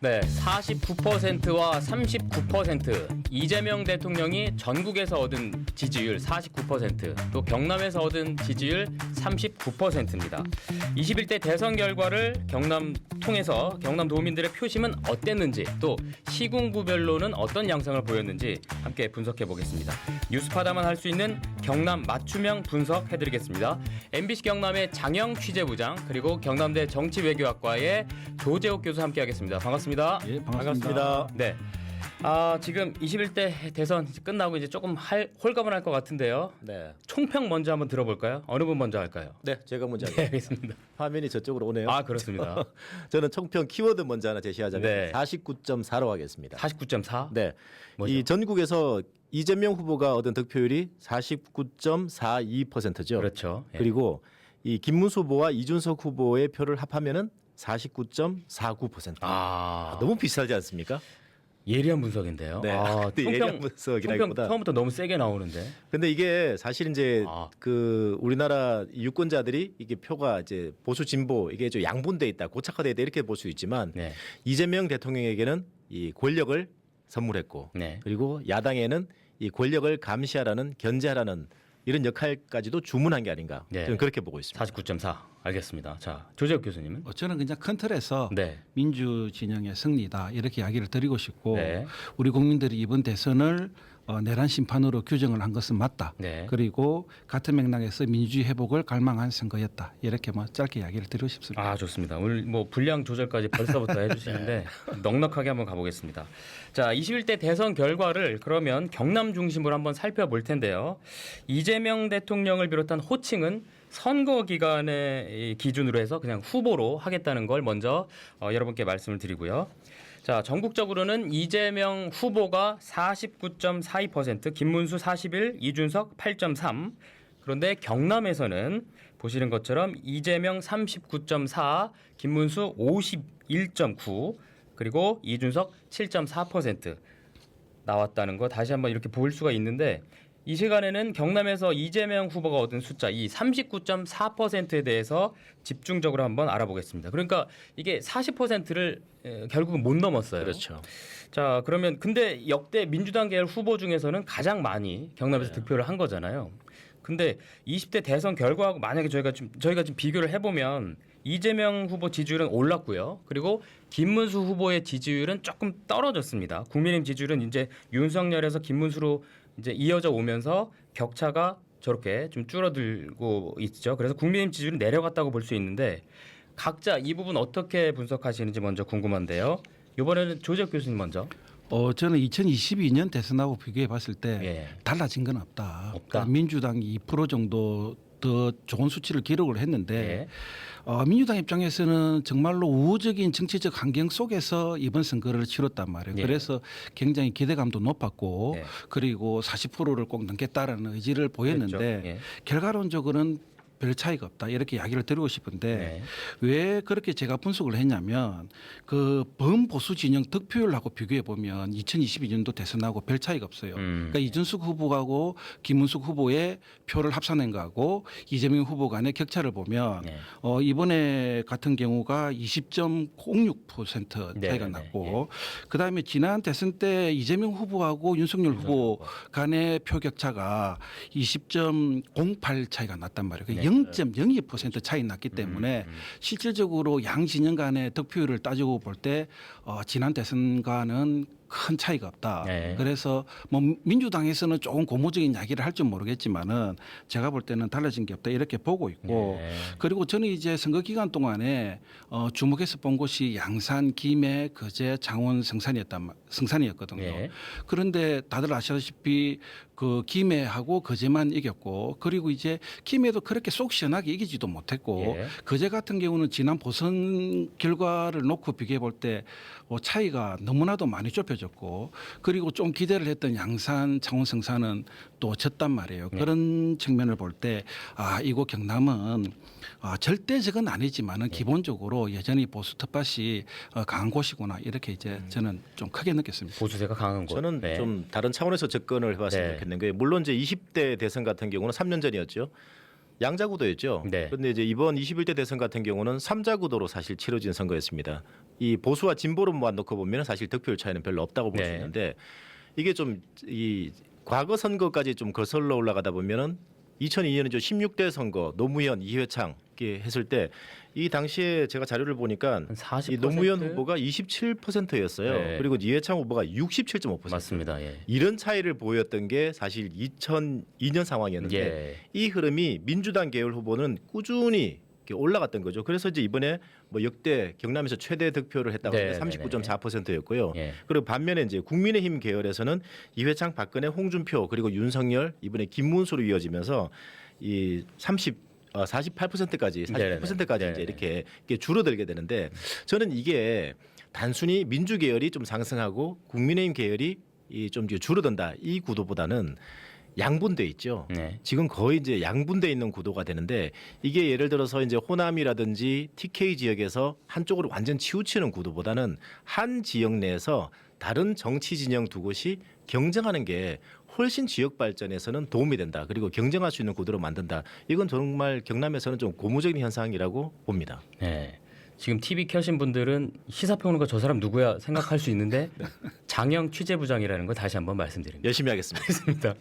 네, 49%와 39%. 이재명 대통령이 전국에서 얻은 지지율 49%, 또 경남에서 얻은 지지율 39%입니다. 21대 대선 결과를 경남 통해서 경남 도민들의 표심은 어땠는지, 또 시군구별로는 어떤 양상을 보였는지 함께 분석해 보겠습니다. 뉴스파다만 할 수 있는 경남 맞춤형 분석해드리겠습니다. MBC 경남의 장영 취재부장, 그리고 경남대 정치외교학과의 조재욱 교수 함께하겠습니다. 반갑습니다. 예, 반갑습니다. 네. 지금 21대 대선 끝나고 이제 조금 홀가분할 것 같은데요. 네. 총평 먼저 한번 들어볼까요? 어느 분 먼저 할까요? 네, 제가 먼저 네, 하겠습니다. 알겠습니다. 화면이 저쪽으로 오네요. 그렇습니다. 저는 총평 키워드 먼저 하나 제시하자면 네. 49.4로 하겠습니다. 49.4? 네. 뭐죠? 이 전국에서 이재명 후보가 얻은 득표율이 49.42%죠. 그렇죠. 예. 그리고 이 김문수 후보와 이준석 후보의 표를 합하면은 49.49%. 너무 비슷하지 않습니까? 예리한 분석인데요. 네. 근데 예리한 분석이라기보다 처음부터 너무 세게 나오는데. 근데 이게 사실 이제 그 우리나라 유권자들이 이게 표가 이제 보수 진보 이게 좀 양분돼 있다, 고착화돼 있다 이렇게 볼 수 있지만 네. 이재명 대통령에게는 이 권력을 선물했고 네. 그리고 야당에는 이 권력을 감시하라는 견제하라는 이런 역할까지도 주문한 게 아닌가 네. 저는 그렇게 보고 있습니다. 49.4. 알겠습니다. 자, 조재욱 교수님은? 저는 그냥 큰 틀에서 네. 민주 진영의 승리다 이렇게 이야기를 드리고 싶고 네. 우리 국민들이 이번 대선을 내란 심판으로 규정을 한 것은 맞다. 네. 그리고 같은 맥락에서 민주주의 회복을 갈망한 선거였다. 이렇게 짧게 이야기를 드리고 싶습니다. 좋습니다. 오늘 뭐 분량 조절까지 벌써부터 해주시는데 넉넉하게 한번 가보겠습니다. 자, 21대 대선 결과를 그러면 경남 중심으로 한번 살펴볼 텐데요. 이재명 대통령을 비롯한 호칭은 선거 기간의 기준으로 해서 그냥 후보로 하겠다는 걸 먼저 여러분께 말씀을 드리고요. 자, 전국적으로는 이재명 후보가 49.42%, 김문수 41, 이준석 8.3. 그런데 경남에서는 보시는 것처럼 이재명 39.4, 김문수 51.9, 그리고 이준석 7.4% 나왔다는 거 다시 한번 이렇게 볼 수가 있는데, 이 시간에는 경남에서 이재명 후보가 얻은 숫자 이 39.4%에 대해서 집중적으로 한번 알아보겠습니다. 그러니까 이게 40%를 결국은 못 넘었어요. 그렇죠. 자, 그러면 근데 역대 민주당 계열 후보 중에서는 가장 많이 경남에서 득표를 한 거잖아요. 근데 20대 대선 결과하고 만약에 저희가 좀 비교를 해보면 이재명 후보 지지율은 올랐고요. 그리고 김문수 후보의 지지율은 조금 떨어졌습니다. 국민의힘 지지율은 이제 윤석열에서 김문수로 이제 이어져 오면서 격차가 저렇게 좀 줄어들고 있죠. 그래서 국민의힘 지지율은 내려갔다고 볼 수 있는데 각자 이 부분 어떻게 분석하시는지 먼저 궁금한데요. 이번에는 조재욱 교수님 먼저. 저는 2022년 대선하고 비교해 봤을 때 예. 달라진 건 없다. 없다. 그러니까 민주당이 2% 정도 더 좋은 수치를 기록을 했는데 민주당 입장에서는 정말로 우호적인 정치적 환경 속에서 이번 선거를 치렀단 말이에요. 예. 그래서 굉장히 기대감도 높았고 예. 그리고 40%를 꼭 넘겠다라는 의지를 보였는데 그렇죠. 예. 결과론적으로는 별 차이가 없다 이렇게 이야기를 드리고 싶은데 네. 왜 그렇게 제가 분석을 했냐면 그 범보수 진영 득표율하고 비교해 보면 2022년도 대선하고 별 차이가 없어요. 그러니까 이준석 후보하고 김문숙 후보의 표를 합산한 거하고 이재명 후보 간의 격차를 보면 네. 이번에 같은 경우가 20.06% 네, 차이가 네, 났고 그다음에 지난 대선 때 이재명 후보하고 윤석열 후보 간의 표 격차가 20.08 차이가 났단 말이에요. 네. 0.02% 차이 났기 때문에 실질적으로 양 진영 간의 득표율을 따지고 볼 때 지난 대선과는 큰 차이가 없다. 네. 그래서 뭐 민주당에서는 조금 고무적인 이야기를 할지 모르겠지만은 제가 볼 때는 달라진 게 없다 이렇게 보고 있고 네. 그리고 저는 이제 선거 기간 동안에 주목해서 본 곳이 양산, 김해, 거제, 창원, 성산이었거든요. 네. 그런데 다들 아시다시피 그 김해하고 거제만 이겼고 그리고 이제 김해도 그렇게 속 시원하게 이기지도 못했고 예. 거제 같은 경우는 지난 보선 결과를 놓고 비교해 볼 때 차이가 너무나도 많이 좁혀졌고 그리고 좀 기대를 했던 양산, 창원, 성산은 또 졌단 말이에요. 네. 그런 측면을 볼 때 이곳 경남은 절대적은 아니지만은 기본적으로 여전히 보수 텃밭이 강한 곳이구나 이렇게 이제 저는 좀 크게 느꼈습니다. 보수세가 강한 곳. 저는 네. 좀 다른 차원에서 접근을 해봤으면 네. 좋겠는 게 물론 이제 20대 대선 같은 경우는 3년 전이었죠. 양자 구도였죠. 네. 그런데 이제 이번 21대 대선 같은 경우는 3자 구도로 사실 치러진 선거였습니다. 이 보수와 진보로만 놓고 보면 사실 득표율 차이는 별로 없다고 볼 수 네. 있는데 이게 좀 이 과거 선거까지 좀 거슬러 올라가다 보면은 2002년에 16대 선거 노무현 이회창 이렇게 했을 때 이 당시에 제가 자료를 보니까 한 40%? 이 노무현 후보가 27%였어요. 네. 그리고 이회창 후보가 67.5%. 맞습니다. 예. 이런 차이를 보였던 게 사실 2002년 상황이었는데 예. 이 흐름이 민주당 계열 후보는 꾸준히 이렇게 올라갔던 거죠. 그래서 이제 이번에 뭐 역대 경남에서 최대 득표를 했다고 네, 하면 39.4%였고요. 예. 그리고 반면에 이제 국민의힘 계열에서는 이회창, 박근혜, 홍준표 그리고 윤석열 이번에 김문수로 이어지면서 이 48%까지 49%까지 네네. 이제 이렇게 줄어들게 되는데 저는 이게 단순히 민주 계열이 좀 상승하고 국민의힘 계열이 좀 줄어든다 이 구도보다는 양분돼 있죠. 네. 지금 거의 이제 양분돼 있는 구도가 되는데 이게 예를 들어서 이제 호남이라든지 TK 지역에서 한쪽으로 완전 치우치는 구도보다는 한 지역 내에서 다른 정치 진영 두 곳이 경쟁하는 게 훨씬 지역 발전에서는 도움이 된다. 그리고 경쟁할 수 있는 구도로 만든다. 이건 정말 경남에서는 좀 고무적인 현상이라고 봅니다. 네. 지금 TV 켜신 분들은 시사평론가 저 사람 누구야 생각할 수 있는데 장영 취재부장이라는 거 다시 한번 말씀드립니다. 열심히 하겠습니다. 알겠습니다.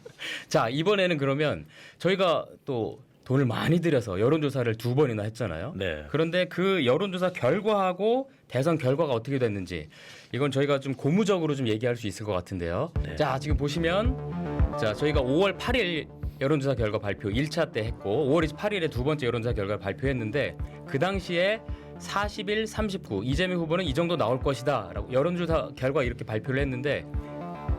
자, 이번에는 그러면 저희가 또 돈을 많이 들여서 여론조사를 2번이나 했잖아요. 네. 그런데 그 여론조사 결과하고 대선 결과가 어떻게 됐는지 이건 저희가 좀 고무적으로 좀 얘기할 수 있을 것 같은데요. 네. 자, 지금 보시면 자, 저희가 5월 8일 여론조사 결과 발표 1차 때 했고 5월 28일에 두 번째 여론조사 결과를 발표했는데 그 당시에 41, 39 이재명 후보는 이 정도 나올 것이다 라고 여론조사 결과 이렇게 발표를 했는데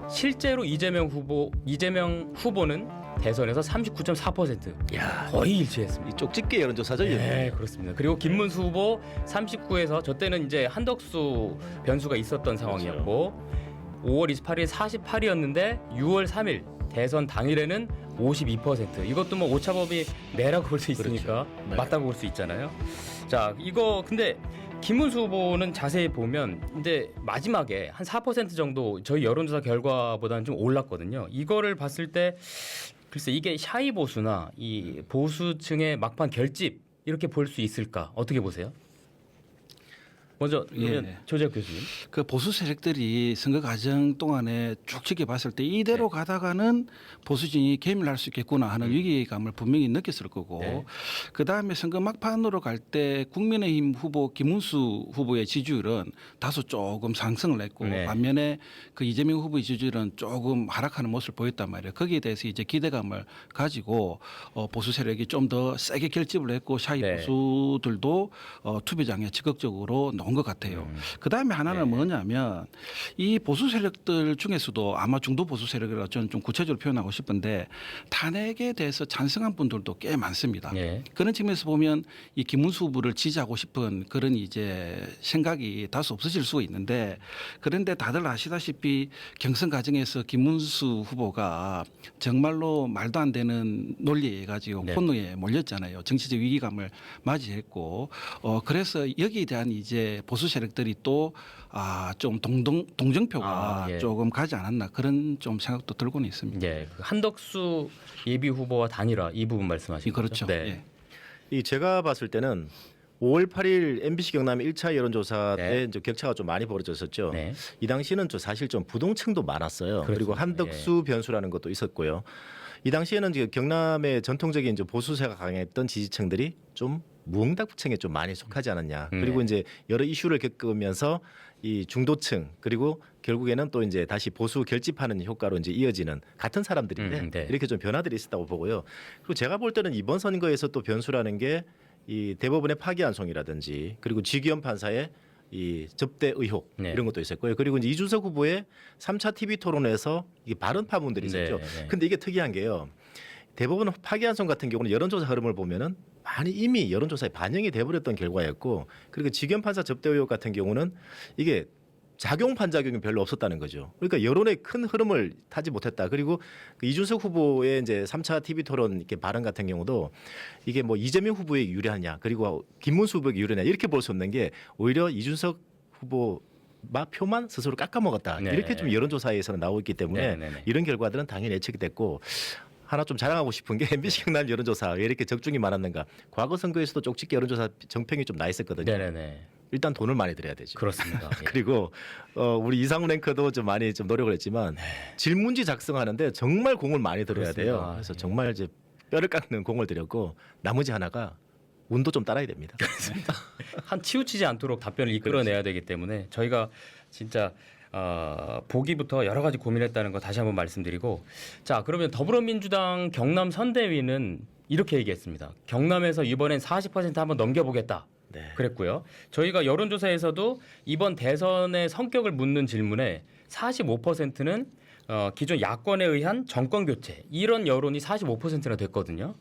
실제로 이재명 후보는 대선에서 39.4% 야, 거의 일치했습니다. 이 쪽집게 여론조사죠. 네, 그렇습니다. 그리고 김문수 후보 39에서 저 때는 이제 한덕수 변수가 있었던 상황이었고 5월 28일 48이었는데 6월 3일 대선 당일에는 52%. 이것도 뭐 오차범위 내라고 볼 수 있으니까 그렇죠. 네. 맞다고 볼 수 있잖아요. 자, 이거 근데 김문수 후보는 자세히 보면 이제 마지막에 한 4% 정도 저희 여론조사 결과보다는 좀 올랐거든요. 이거를 봤을 때 글쎄 이게 샤이 보수나 이 보수층의 막판 결집 이렇게 볼 수 있을까? 어떻게 보세요? 먼저 예. 조재혁 교수님. 그 보수 세력들이 선거 과정 동안에 쭉 지켜봤을 때 이대로 가다가는 보수진이 개밀할 수 있겠구나 하는 위기감을 분명히 느꼈을 거고 네. 그 다음에 선거 막판으로 갈 때 국민의힘 후보 김문수 후보의 지지율은 다소 조금 상승을 했고 네. 반면에 그 이재명 후보의 지지율은 조금 하락하는 모습을 보였단 말이에요. 거기에 대해서 이제 기대감을 가지고 보수 세력이 좀 더 세게 결집을 했고 샤이 네. 보수들도 투표장에 적극적으로 나온 것 같아요. 그 다음에 하나는 네. 뭐냐면 이 보수 세력들 중에서도 아마 중도 보수 세력이라 저는 좀 구체적으로 표현하고 싶은데 탄핵에 대해서 찬성한 분들도 꽤 많습니다. 네. 그런 측면에서 보면 이 김문수 후보를 지지하고 싶은 그런 이제 생각이 다소 없어질 수가 있는데 그런데 다들 아시다시피 경선 과정에서 김문수 후보가 정말로 말도 안 되는 논리에 가지고 네. 혼노에 몰렸잖아요. 정치적 위기감을 맞이했고 그래서 여기에 대한 이제 보수 세력들이 또 좀 동정표가 예. 조금 가지 않았나 그런 좀 생각도 들고는 있습니다. 예, 그 한덕수 예비 후보와 단일화 이 부분 말씀하신 그렇죠. 거죠? 네. 예. 이 제가 봤을 때는 5월 8일 MBC 경남 1차 여론조사 네. 때 이제 격차가 좀 많이 벌어졌었죠. 네. 이 당시에는 사실 좀 부동층도 많았어요. 그리고 그렇습니다. 한덕수 변수라는 것도 있었고요. 이 당시에는 이제 경남의 전통적인 이제 보수세가 강했던 지지층들이 좀 무응답층에 좀 많이 속하지 않았냐. 그리고 이제 여러 이슈를 겪으면서 이 중도층 그리고 결국에는 또 이제 다시 보수 결집하는 효과로 이제 이어지는 같은 사람들인데 네. 이렇게 좀 변화들이 있었다고 보고요. 그리고 제가 볼 때는 이번 선거에서 또 변수라는 게 이 대법원의 파기환송이라든지 그리고 지기현 판사의 이 접대 의혹 네. 이런 것도 있었고요. 그리고 이제 이준석 후보의 3차 TV 토론에서 이 발언 파문들이 있었죠. 네. 근데 이게 특이한 게요. 대법원 파기환송 같은 경우는 여론조사 흐름을 보면은 많이 이미 여론조사에 반영이 돼버렸던 결과였고, 그리고 지기현 판사 접대 의혹 같은 경우는 이게 작용 반작용이 별로 없었다는 거죠. 그러니까 여론의 큰 흐름을 타지 못했다. 그리고 그 이준석 후보의 이제 3차 TV 토론 이렇게 발언 같은 경우도 이게 뭐 이재명 후보에게 유리하냐, 그리고 김문수 후보에게 유리하냐 이렇게 볼 수 없는 게 오히려 이준석 후보 표만 스스로 깎아먹었다. 네. 이렇게 좀 여론조사에서는 나오고 있기 때문에 네. 이런 결과들은 당연히 예측이 됐고, 하나 좀 자랑하고 싶은 게 MBC 경남 여론조사 왜 이렇게 적중이 많았는가? 과거 선거에서도 쪽집게 여론조사 정평이 좀 나 있었거든요. 네네네. 일단 돈을 많이 들여야 되죠. 그렇습니다. 예. 그리고 우리 이상훈 앵커도 좀 많이 좀 노력을 했지만 질문지 작성하는데 정말 공을 많이 들여야 돼요. 그렇습니다. 그래서 예. 정말 이제 뼈를 깎는 공을 들였고 나머지 하나가 운도 좀 따라야 됩니다. 한 치우치지 않도록 답변을 이끌어내야 되기 때문에 저희가 진짜 보기부터 여러 가지 고민했다는 거 다시 한번 말씀드리고 자 그러면 더불어민주당 경남 선대위는 이렇게 얘기했습니다. 경남에서 이번엔 40% 한번 넘겨보겠다. 네. 그랬고요. 저희가 여론조사에서도 이번 대선의 성격을 묻는 질문에 45%는 기존 야권에 의한 정권 교체 이런 여론이 45%나 됐거든요.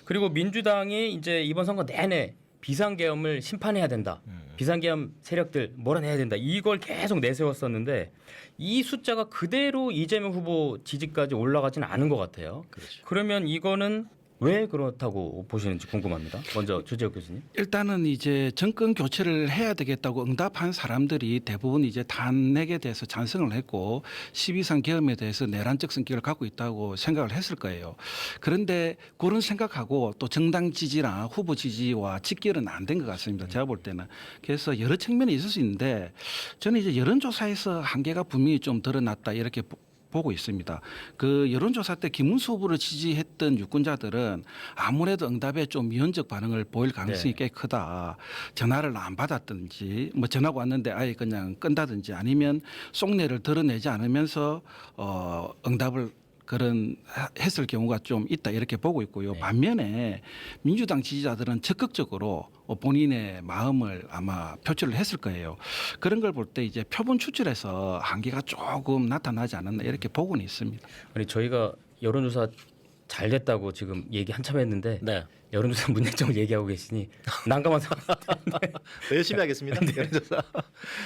그리고 민주당이 이제 이번 선거 내내 비상계엄을 심판해야 된다. 비상계엄 세력들 몰아내야 된다. 이걸 계속 내세웠었는데 이 숫자가 그대로 이재명 후보 지지까지 올라가지는 않은 것 같아요. 그렇죠. 그러면 이거는 왜 그렇다고 보시는지 궁금합니다. 먼저 주재욱 교수님. 일단은 이제 정권 교체를 해야 되겠다고 응답한 사람들이 대부분 이제 탄핵에 대해서 찬성을 했고 12.3 계엄에 대해서 내란적 성격을 갖고 있다고 생각을 했을 거예요. 그런데 그런 생각하고 또 정당 지지나 후보 지지와 직결은 안 된 것 같습니다. 제가 볼 때는. 그래서 여러 측면이 있을 수 있는데 저는 이제 여론조사에서 한계가 분명히 좀 드러났다 이렇게 보고 있습니다. 그 여론조사 때 김문수 후보를 지지했던 유권자들은 아무래도 응답에 좀 미온적 반응을 보일 가능성이 꽤 크다. 전화를 안 받았든지 뭐 전화가 왔는데 아예 그냥 끈다든지 아니면 속내를 드러내지 않으면서 응답을 그런 했을 경우가 좀 있다 이렇게 보고 있고요. 네. 반면에 민주당 지지자들은 적극적으로 본인의 마음을 아마 표출을 했을 거예요. 그런 걸 볼 때 이제 표본 추출에서 한계가 조금 나타나지 않았나 이렇게 보고는 있습니다. 아니 저희가 여론조사 잘 됐다고 지금 얘기 한참 했는데 네. 여론조사 문제점을 얘기하고 계시니 난감한 상황. 열심히 하겠습니다. 여론조사.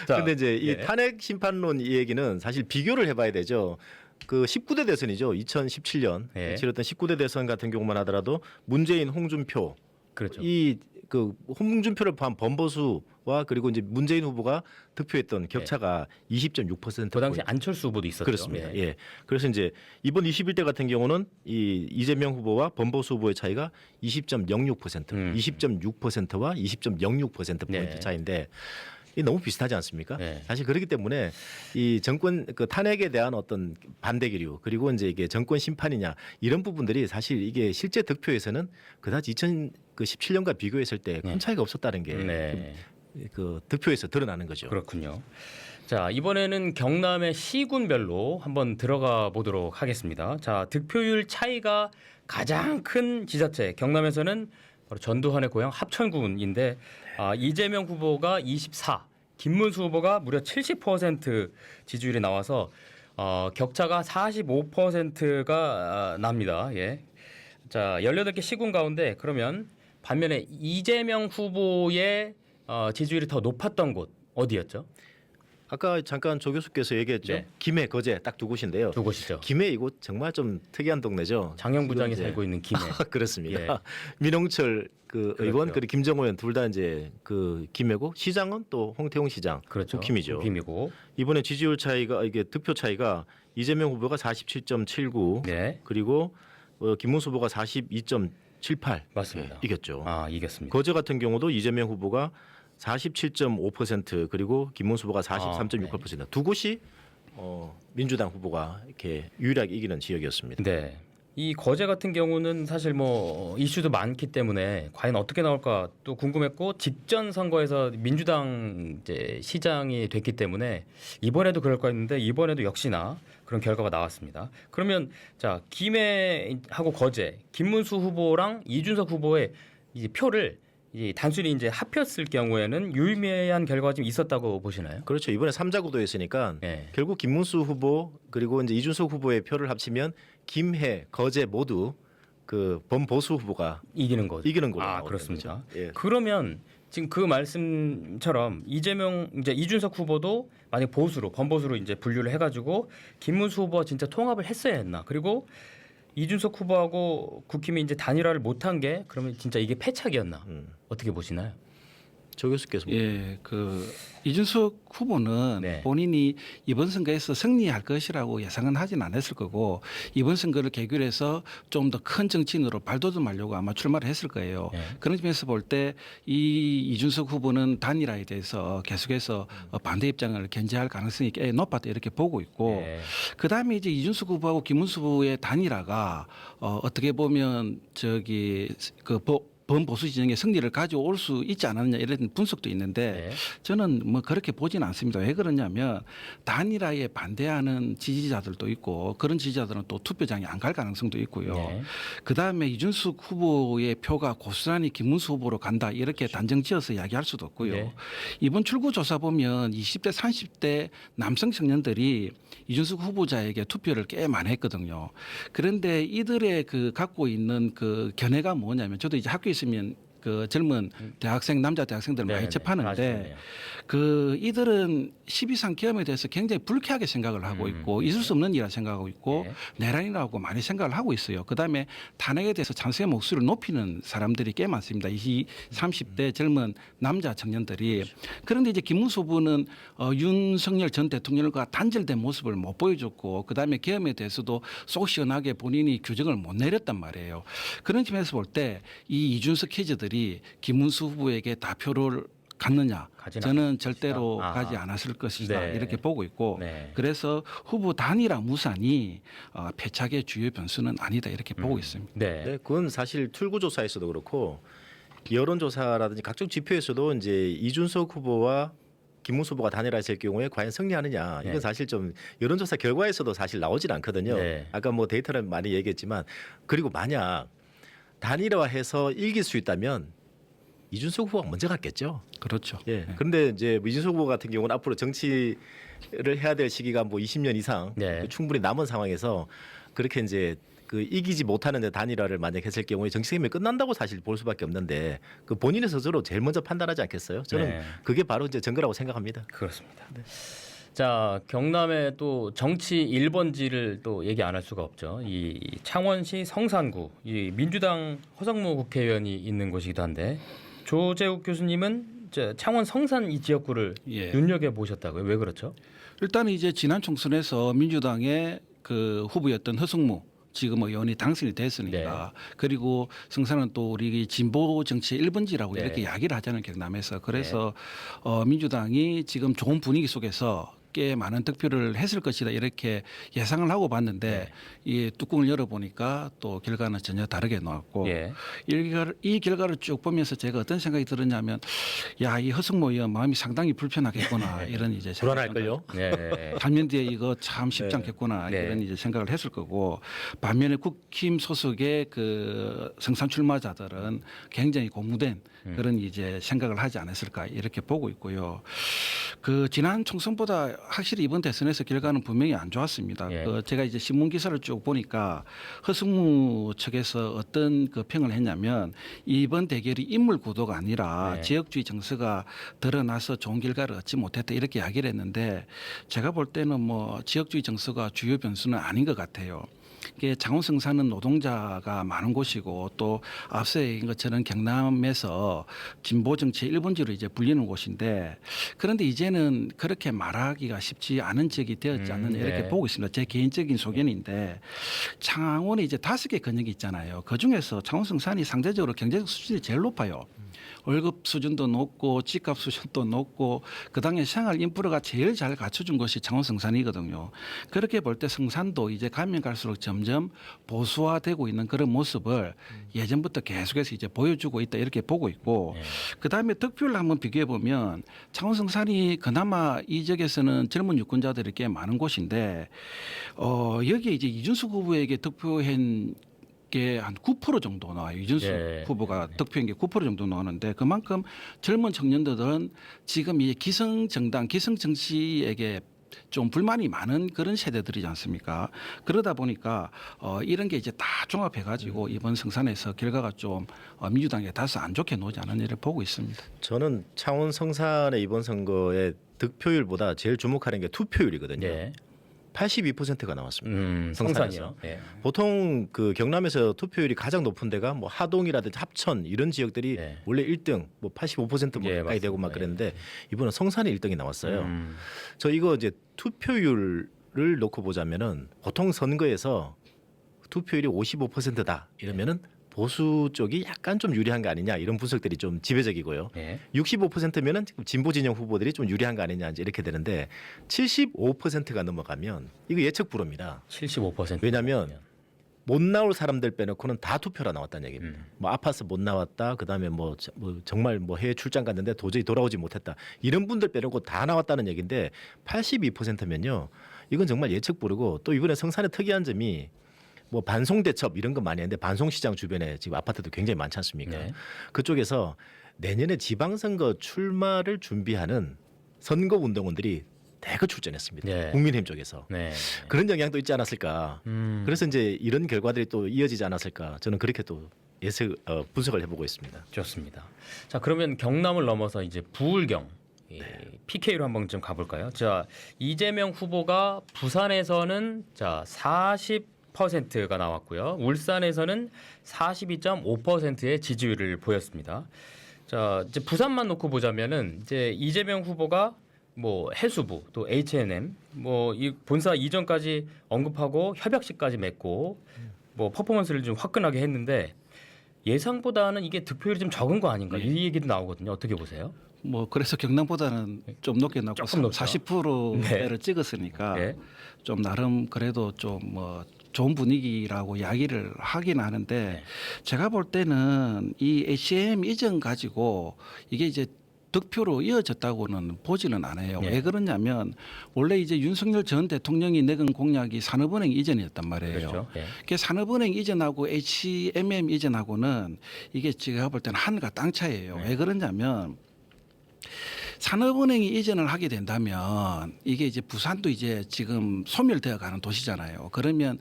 그런데 이제 이 네. 탄핵 심판론 이 얘기는 사실 비교를 해봐야 되죠. 그 19대 대선이죠. 2017년 네. 치렀던 19대 대선 같은 경우만 하더라도 문재인, 홍준표 그렇죠. 이 그 홍준표를 포함 범보수와 그리고 이제 문재인 후보가 득표했던 격차가 20.6%. 그 당시 안철수 후보도 있었죠. 그렇습니다. 예. 예. 그래서 이제 이번 21대 같은 경우는 이 이재명 후보와 범보수 후보의 차이가 20.06%, 20.6%와 20.06% 포인트 네. 차이인데 이 너무 비슷하지 않습니까? 네. 사실 그렇기 때문에 이 정권 그 탄핵에 대한 어떤 반대 기류 그리고 이제 이게 정권 심판이냐 이런 부분들이 사실 이게 실제 득표에서는 그다지 2017년과 비교했을 때 큰 네. 차이가 없었다는 게 네. 그 득표에서 드러나는 거죠. 그렇군요. 자 이번에는 경남의 시군별로 한번 들어가 보도록 하겠습니다. 자 득표율 차이가 가장 큰 지자체 경남에서는 바로 전두환의 고향 합천군인데 이재명 후보가 24, 김문수 후보가 무려 70% 지지율이 나와서 격차가 45%가 납니다. 예. 자 18개 시군 가운데 그러면 반면에 이재명 후보의 지지율이 더 높았던 곳 어디였죠? 아까 잠깐 조 교수께서 얘기했죠. 네. 김해, 거제 딱 두 곳인데요. 두 곳이죠. 김해 이곳 정말 좀 특이한 동네죠. 장영부장이 지금 이제 살고 있는 김해. 그렇습니다. 예. 민홍철 그 그렇죠. 의원 그리고 김정호 의원 둘 다 이제 그 김해고 시장은 또 홍태용 시장 그렇죠. 국힘이죠. 국힘이고. 이번에 지지율 차이가 이게 득표 차이가 이재명 후보가 47.79 네. 그리고 김문수 후보가 42.78 맞습니다. 이겼죠. 이겼습니다. 거제 같은 경우도 이재명 후보가 47.5% 그리고 김문수 후보가 43.68%. 두 곳이 민주당 후보가 이렇게 유일하게 이기는 지역이었습니다. 네. 이 거제 같은 경우는 사실 뭐 이슈도 많기 때문에 과연 어떻게 나올까 또 궁금했고 직전 선거에서 민주당 이제 시장이 됐기 때문에 이번에도 그럴 거 했는데 이번에도 역시나 그런 결과가 나왔습니다. 그러면 자 김해하고 거제 김문수 후보랑 이준석 후보의 이 표를 이 단순히 이제 합했을 경우에는 유의미한 결과가 좀 있었다고 보시나요? 그렇죠. 이번에 3자 구도였으니까 네. 결국 김문수 후보 그리고 이제 이준석 후보의 표를 합치면 김해, 거제 모두 그 범보수 후보가 이기는 거죠. 이기는 걸로 나오는 그렇습니다. 거죠. 예. 그러면 지금 그 말씀처럼 이준석 후보도 만약 보수로 범보수로 이제 분류를 해가지고 김문수 후보와 진짜 통합을 했어야 했나? 그리고 이준석 후보하고 국힘이 이제 단일화를 못한 게 그러면 진짜 이게 패착이었나? 어떻게 보시나요? 조 교수께서 예, 그 이준석 후보는 네. 본인이 이번 선거에서 승리할 것이라고 예상은 하진 않았을 거고 이번 선거를 계기로 해서 좀 더 큰 정치인으로 발돋움하려고 아마 출마를 했을 거예요. 네. 그런 점에서 볼 때 이 이준석 후보는 단일화에 대해서 계속해서 반대 입장을 견지할 가능성이 꽤 높았다 이렇게 보고 있고 네. 그다음에 이제 이준석 후보하고 김문수 후보의 단일화가 어떻게 보면 저기 그 범보수 진영의 승리를 가져올 수 있지 않았느냐 이런 분석도 있는데 네. 저는 뭐 그렇게 보지는 않습니다. 왜 그러냐면 단일화에 반대하는 지지자들도 있고 그런 지지자들은 또 투표장에 안 갈 가능성도 있고요. 네. 그다음에 이준석 후보의 표가 고스란히 김문수 후보로 간다 이렇게 단정지어서 이야기할 수도 없고요. 네. 이번 출구조사 보면 20대 30대 남성 청년들이 이준석 후보자에게 투표를 꽤 많이 했거든요. 그런데 이들의 그 갖고 있는 그 견해가 뭐냐면 저도 이제 학교에 있으면 그 젊은 대학생 남자 대학생들 많이 네네. 접하는데 아시겠네요. 그 이들은 12.3 계엄에 대해서 굉장히 불쾌하게 생각을 하고 있고 있을 수 없는 일이라 생각하고 있고 네. 내란이라고 많이 생각을 하고 있어요. 그다음에 탄핵에 대해서 찬성의 목소리를 높이는 사람들이 꽤 많습니다. 20, 30대 젊은 남자 청년들이. 그런데 이제 김문수 후보는 윤석열 전 대통령과 단절된 모습을 못 보여줬고 그다음에 계엄에 대해서도 속 시원하게 본인이 규정을 못 내렸단 말이에요. 그런 점에서 볼 때 이 이준석 캐즈들이 김문수 후보에게 다 표를 갔느냐? 가진 저는 않을 절대로 것이다. 가지 않았을 것이다 네. 이렇게 보고 있고 네. 그래서 후보 단일화 무산이 패착의 주요 변수는 아니다 이렇게 보고 있습니다. 네. 네, 그건 사실 출구조사에서도 그렇고 여론조사라든지 각종 지표에서도 이제 이준석 후보와 김문수 후보가 단일화했을 경우에 과연 승리하느냐 이건 네. 사실 좀 여론조사 결과에서도 사실 나오질 않거든요. 네. 아까 뭐 데이터를 많이 얘기했지만 그리고 만약 단일화해서 이길 수 있다면 이준석 후보가 먼저 갔겠죠. 그렇죠. 예. 그런데 이제 이준석 후보 같은 경우는 앞으로 정치를 해야 될 시기가 뭐 20년 이상 네. 충분히 남은 상황에서 그렇게 이제 그 이기지 못하는 단일화를 만약 했을 경우에 정치 생명이 끝난다고 사실 볼 수밖에 없는데 그 본인의 스스로 제일 먼저 판단하지 않겠어요? 저는 네. 그게 바로 이제 증거라고 생각합니다. 그렇습니다. 자, 경남의 또 정치 1번지를 또 얘기 안 할 수가 없죠. 이 창원시 성산구, 이 민주당 허성무 국회의원이 있는 곳이기도 한데 조재욱 교수님은 저 창원 성산 이 지역구를 예. 눈여겨 보셨다고요? 왜 그렇죠? 일단 이제 지난 총선에서 민주당의 그 후보였던 허승무 지금 의원이 당선이 됐으니까 그리고 성산은 또 우리 진보 정치의 1번지라고 네. 이렇게 이야기를 하잖아요 경남에서 그래서 민주당이 지금 좋은 분위기 속에서 꽤 많은 득표를 했을 것이다 이렇게 예상을 하고 봤는데 이 뚜껑을 열어보니까 또 결과는 전혀 다르게 나왔고 예. 이 결과를 쭉 보면서 제가 어떤 생각이 들었냐면 야 이 허승모 의원 마음이 상당히 불편하겠구나 이런 이제 불안할걸요? 네. 단면 뒤에 이거 참 쉽지 않겠구나 네. 이런 이제 생각을 했을 거고 반면에 국힘 소속의 그 성산 출마자들은 굉장히 고무된 그런 이제 생각을 하지 않았을까 이렇게 보고 있고요. 그 지난 총선보다 확실히 이번 대선에서 결과는 분명히 안 좋았습니다. 예. 그 제가 이제 신문 기사를 쭉 보니까 허승무 측에서 어떤 그 평을 했냐면 이번 대결이 인물 구도가 아니라 네. 지역주의 정서가 드러나서 좋은 결과를 얻지 못했다 이렇게 이야기를 했는데 제가 볼 때는 뭐 지역주의 정서가 주요 변수는 아닌 것 같아요. 이게 창원 성산은 노동자가 많은 곳이고 또 앞서 얘기한 것처럼 경남에서 진보 정치의 1번지로 이제 불리는 곳인데 그런데 이제는 그렇게 말하기가 쉽지 않은 지역이 되었지 않느냐 이렇게 네. 보고 있습니다. 제 개인적인 소견인데 창원에 이제 5개 권역이 있잖아요. 그 중에서 창원 성산이 상대적으로 경제적 수준이 제일 높아요. 월급 수준도 높고 집값 수준도 높고 그다음에 생활 인프라가 제일 잘 갖춰준 것이 창원 성산이거든요. 그렇게 볼 때 성산도 이제 가면 갈수록 점점 보수화되고 있는 그런 모습을 예전부터 계속해서 이제 보여주고 있다 이렇게 보고 있고 그다음에 득표율 한번 비교해 보면 창원 성산이 그나마 이 지역에서는 젊은 유권자들이 꽤 많은 곳인데 여기에 이제 이준석 후보에게 득표한 게 한 9% 정도 나와요. 이준석 예. 후보가 득표한 게 9% 정도 나오는데 그만큼 젊은 청년들은 지금 이 기성 정당, 기성 정치에게 좀 불만이 많은 그런 세대들이지 않습니까? 그러다 보니까 이런 게 이제 다 종합해가지고 이번 성산에서 결과가 좀 민주당에 다소 안 좋게 나오지 않은 일을 보고 있습니다. 저는 창원 성산의 이번 선거의 득표율보다 제일 주목하는 게 투표율이거든요. 예. 82%가 나왔습니다. 성산이요. 예. 보통 그 경남에서 투표율이 가장 높은 데가 뭐 하동이라든지 합천 이런 지역들이 네. 원래 1등 뭐 85% 예, 가까이 되고 막 맞습니다. 그랬는데 이번은 성산이 1등이 나왔어요. 음. 저 이거 이제 투표율을 놓고 보자면은 보통 선거에서 투표율이 55%다 이러면은 보수 쪽이 약간 좀 유리한 거 아니냐 이런 분석들이 좀 지배적이고요. 예. 65%면은 지금 진보 진영 후보들이 좀 유리한 거 아니냐 이제 이렇게 되는데 75%가 넘어가면 이거 예측 불허입니다. 75%. 왜냐하면 못 나올 사람들 빼놓고는 다 투표라 나왔다는 얘기입니다. 뭐 아파서 못 나왔다, 그다음에 뭐 정말 뭐 해외 출장 갔는데 도저히 돌아오지 못했다 이런 분들 빼놓고 다 나왔다는 얘기인데 82%면요 이건 정말 예측 불허고 또 이번에 성산의 특이한 점이 뭐 반송 대첩 이런 거 많이 했는데 반송 시장 주변에 지금 아파트도 굉장히 많지 않습니까? 네. 그쪽에서 내년에 지방선거 출마를 준비하는 선거 운동원들이 대거 출전했습니다. 네. 국민의힘 쪽에서 네. 그런 영향도 있지 않았을까? 그래서 이제 이런 결과들이 또 이어지지 않았을까? 저는 그렇게 또 분석을 해보고 있습니다. 좋습니다. 자, 그러면 경남을 넘어서 이제 부울경 PK로 한번 좀 가볼까요? 자, 이재명 후보가 부산에서는 자 40%가 나왔고요. 울산에서는 42.5%의 지지율을 보였습니다. 자, 이제 부산만 놓고 보자면은 이제 이재명 후보가 뭐 해수부 또 H&M 뭐 이 본사 이전까지 언급하고 협약식까지 맺고 뭐 퍼포먼스를 좀 화끈하게 했는데 예상보다는 이게 득표율이 좀 적은 거 아닌가 이 얘기도 나오거든요. 어떻게 보세요? 뭐 그래서 경남보다는 좀 높게 나고 조금 높죠. 40%대를 찍었으니까 네. 좀 나름 그래도 좀 뭐 좋은 분위기라고 이야기를 하긴 하는데 네. 제가 볼 때는 이 H&M 이전 가지고 이게 이제 득표로 이어졌다고는 보지는 않아요. 네. 왜 그러냐면 원래 이제 윤석열 전 대통령이 내건 공약이 산업은행 이전이었단 말이에요. 그렇죠. 예. 그 산업은행 이전하고 H&M 이전하고는 이게 제가 볼 때는 하늘과 땅 차이예요. 네. 왜 그러냐면 산업은행이 이전을 하게 된다면 이게 이제 부산도 이제 지금 소멸되어 가는 도시잖아요. 그러면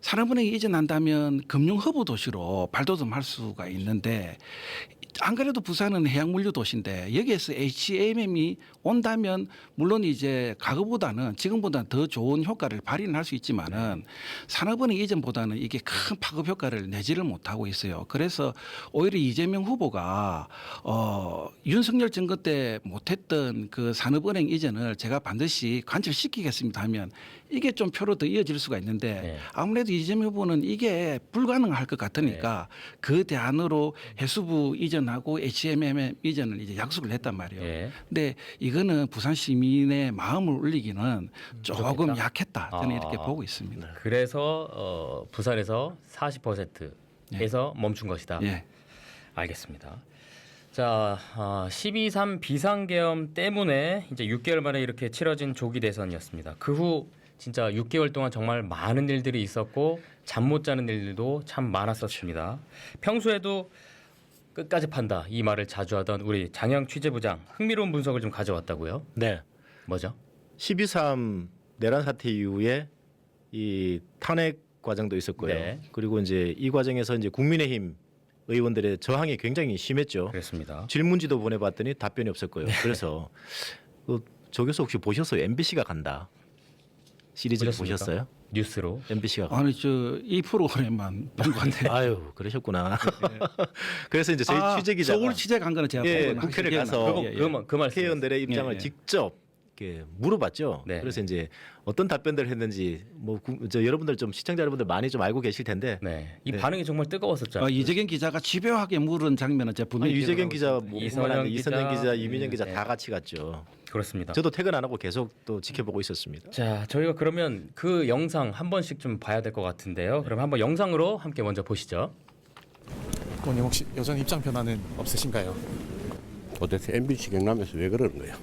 산업은행이 이전한다면 금융 허브 도시로 발돋움할 수가 있는데 안 그래도 부산은 해양물류 도시인데 여기에서 H&M이 온다면 물론 이제 과거보다는 지금보다는 더 좋은 효과를 발휘할 수 있지만은 산업은행 이전보다는 이게 큰 파급 효과를 내지를 못하고 있어요. 그래서 오히려 이재명 후보가 윤석열 정권 때 못했던 그 산업은행 이전을 제가 반드시 관철시키겠습니다 하면 이게 좀 표로 더 이어질 수가 있는데 네. 아무래도 이재명 후보는 이게 불가능할 것 같으니까 그 대안으로 해수부 이전하고 H&M 이전을 이제 약속을 했단 말이에요. 예. 근데 이거는 부산 시민의 마음을 울리기는 조금 부족했다? 약했다. 저는 아. 이렇게 보고 있습니다. 그래서 부산에서 40%에서 멈춘 것이다. 예. 알겠습니다. 자, 12.3 비상계엄 때문에 이제 6개월 만에 이렇게 치러진 조기 대선이었습니다. 그 후 진짜 6개월 동안 정말 많은 일들이 있었고 잠 못 자는 일들도 참 많았었습니다. 평소에도 끝까지 판다 이 말을 자주 하던 우리 장영 취재부장 흥미로운 분석을 좀 가져왔다고요. 네. 뭐죠? 12.3 내란 사태 이후에 이 탄핵 과정도 있었고요. 네. 그리고 이제 이 과정에서 이제 국민의힘 의원들의 저항이 굉장히 심했죠. 그렇습니다. 질문지도 보내봤더니 답변이 없었고요. 그래서 저 교수 혹시 보셨어요? MBC가 간다 시리즈 보셨습니까? 보셨어요? 뉴스로. MBC가 아니 저 이 프로그램만 본 건데. 아유 그러셨구나. 그래서 이제 저희 취재 기자가 서울 취재 간 거는 제가 예, 보고는 국회를 기억이 가서 나요. 예, 예. 그 말씀. 국회의원들의 입장을 예, 예. 직접 이렇게 물어봤죠. 네. 그래서 이제 어떤 답변들을 했는지 뭐 여러분들 좀 시청자 여러분들 많이 좀 알고 계실 텐데 네, 이 네. 반응이 정말 뜨거웠었잖아요. 이재경 기자가 집요하게 물은 장면은 제가 분명히 유재경 기억하고 기자, 있습니다. 뭐 이선영 이선영 기자, 기자, 이민영 기자 네. 다 같이 갔죠. 그렇습니다. 저도 퇴근 안 하고 계속 또 지켜보고 있었습니다. 자, 저희가 그러면 그 영상 한 번씩 좀 봐야 될 것 같은데요. 그럼 한번 영상으로 함께 먼저 보시죠. 의원님 혹시 여전 입장 변화는 없으신가요? 도대체 MBC 경남에서 왜 그러는 거예요?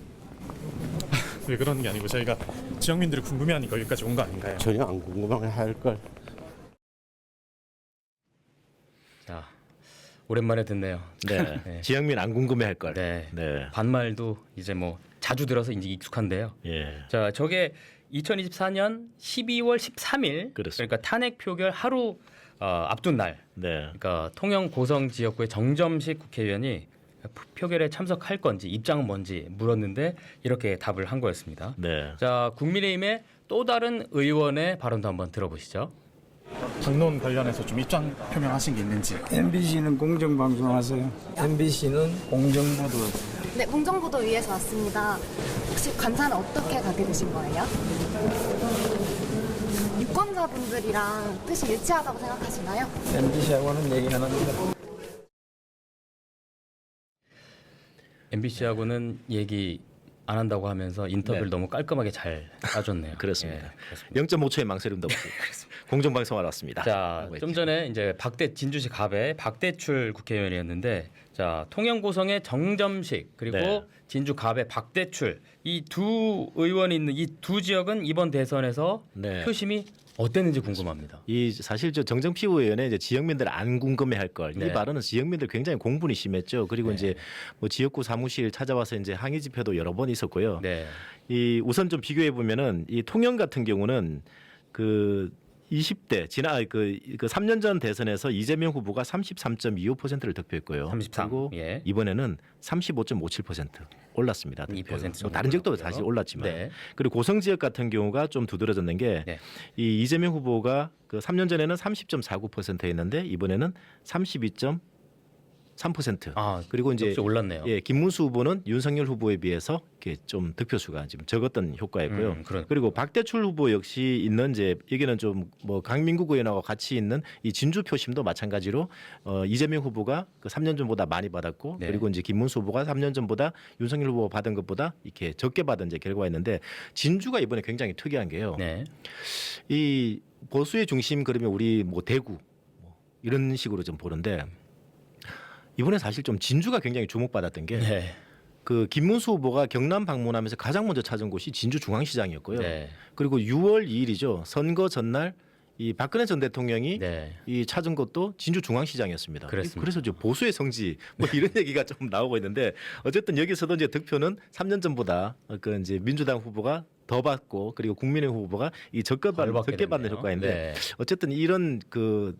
왜 그러는 게 아니고 저희가 지역민들이 궁금해하니까 여기까지 온 거 아닌가요? 전혀 안 궁금해 할 걸. 자, 오랜만에 듣네요. 네. 네. 지역민 안 궁금해할 걸. 네. 네. 반말도 이제 뭐 자주 들어서 이제 익숙한데요. 예. 자, 저게 2024년 12월 13일 그렇습니다. 그러니까 탄핵 표결 하루 앞둔 날. 네. 그러니까 통영 고성 지역구의 정점식 국회의원이 표결에 참석할 건지 입장은 뭔지 물었는데 이렇게 답을 한 거였습니다. 네. 자, 국민의힘의 또 다른 의원의 발언도 한번 들어보시죠. 당론 관련해서 좀 입장 표명하신 게 있는지. MBC는 공정방송하세요. MBC는 공정보도. 네, 공정보도 위해서 왔습니다. 혹시 관사는 어떻게 가게 되신 거예요? 유권자분들이랑 뜻이 일치하다고 생각하시나요? MBC하고는 얘기 안 합니다. MBC하고는 얘기 안 한다고 하면서 인터뷰를 네. 너무 깔끔하게 잘 따줬네요. 그렇습니다. 예, 그렇습니다. 0.5초의 망설임도 없이 공정방송하러 왔습니다. 자, 하고 좀 했죠. 전에 이제 진주시 갑의 박대출 국회의원이었는데, 자 통영고성의 정점식 그리고 네. 진주 갑의 박대출 이 두 의원이 있는 이 두 지역은 이번 대선에서 네. 표심이 어땠는지 궁금합니다. 이 사실 저 정정피부 의원의 이제 지역민들 안 궁금해할 걸. 네. 이 발언은 지역민들 굉장히 공분이 심했죠. 그리고 네. 이제 뭐 지역구 사무실 찾아와서 이제 항의 집회도 여러 번 있었고요. 네, 이 우선 좀 비교해 보면은 이 통영 같은 경우는 그 20대 지난 그 3년 전 대선에서 이재명 후보가 33.25%를 득표했고요. 33, 그리고 예. 이번에는 35.57% 올랐습니다. 2% 뭐 정도 다른 지역도 올랐고요. 사실 올랐지만 네. 그리고 고성 지역 같은 경우가 좀 두드러졌는 게 네. 이 이재명 후보가 그 3년 전에는 30.49%였는데 이번에는 32.3%. 아, 그리고 이제 역시 올랐네요. 예, 김문수 후보는 윤석열 후보에 비해서 이렇게 좀 득표수가 지금 적었던 효과였고요. 그리고 박대출 후보 역시 있는 이제 여기는 좀 뭐 강민국 의원하고 같이 있는 이 진주 표심도 마찬가지로 이재명 후보가 그 3년 전보다 많이 받았고 네. 그리고 이제 김문수 후보가 3년 전보다 윤석열 후보가 받은 것보다 이렇게 적게 받은 이제 결과였는데 진주가 이번에 굉장히 특이한 게요. 네. 이 보수의 중심 그러면 우리 뭐 대구 뭐 이런 식으로 좀 보는데 이번에 사실 좀 진주가 굉장히 주목받았던 게 네. 그 김문수 후보가 경남 방문하면서 가장 먼저 찾은 곳이 진주 중앙시장이었고요. 네. 그리고 6월 2일이죠. 선거 전날 이 박근혜 전 대통령이 네. 이 찾은 곳도 진주 중앙시장이었습니다. 그렇습니다. 그래서 이제 보수의 성지 뭐 이런 얘기가 좀 나오고 있는데 어쨌든 여기서도 이제 득표는 3년 전보다 그 이제 민주당 후보가 더 받고 그리고 국민의 후보가 이 적게 덜 받게 받는 됐네요. 효과인데 네. 어쨌든 이런 그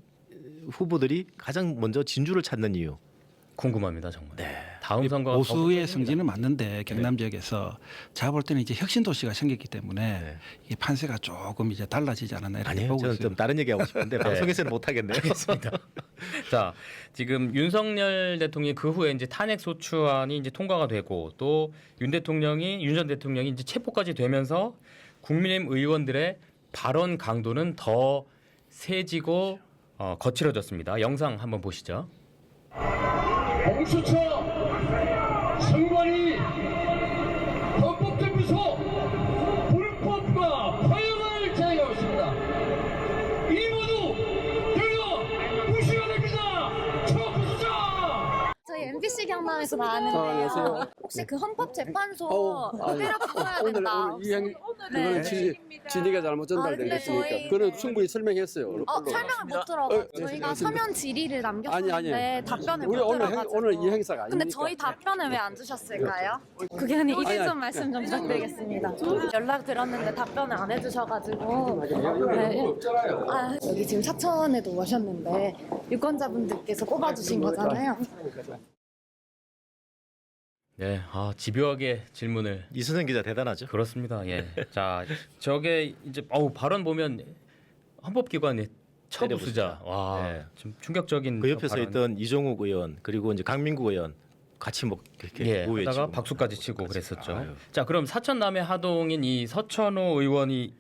후보들이 가장 먼저 진주를 찾는 이유. 궁금합니다 정말. 네. 다음 선거가 보수의 성지는 맞는데 경남 지역에서 제가 볼 때는 이제 혁신 도시가 생겼기 때문에 네. 이 판세가 조금 이제 달라지지 않았나 이렇게 아니요, 보고 저는 있어요. 좀 다른 얘기하고 싶은데 방송에서는 못 하겠네요. 자, 지금 윤석열 대통령이 그 후에 이제 탄핵 소추안이 이제 통과가 되고 또 윤 전 대통령이 이제 체포까지 되면서 국민의힘 의원들의 발언 강도는 더 세지고 거칠어졌습니다. 영상 한번 보시죠. 공수처 선관위 헌법재판소 불법과 파행을 자행하고 있습니다. 이 모두 대거 무시가 됩니다. 초구수자. 저희 MBC 경남에서 나왔는데요. 혹시 그 헌법재판소 그대로 풀어야 된다. 그거는 진위가 잘못 전달된 근데 것이니까 저희- 그거는 충분히 설명했어요. 설명을 못 들어서 저희가 서면 질의를 남겼었는데 답변을 못 들어가지고. 오늘 이 행사가 아니니까. 근데 저희 답변을 왜 안 주셨을까요? 국회의원님 이제 좀 말씀 좀 부탁드리겠습니다. 연락 드렸는데 답변을 안 해주셔가지고. 네. 아, 여기 지금 사천에도 오셨는데 유권자분들께서 뽑아주신 거잖아요. 네, 집요하게 질문을. 이순생 기자 대단하죠. 그렇습니다. 예. 자, 저게 이제 발언 보면 헌법기관의 처부수자. 와, 네. 좀 충격적인. 그 옆에서 발언. 있던 이종욱 의원 그리고 이제 강민국 의원 같이 뭐 이렇게 예, 우회치고 하다가 박수까지 치고 그랬었죠. 아유. 자, 그럼 사천 남의 하동인 이 서천호 의원이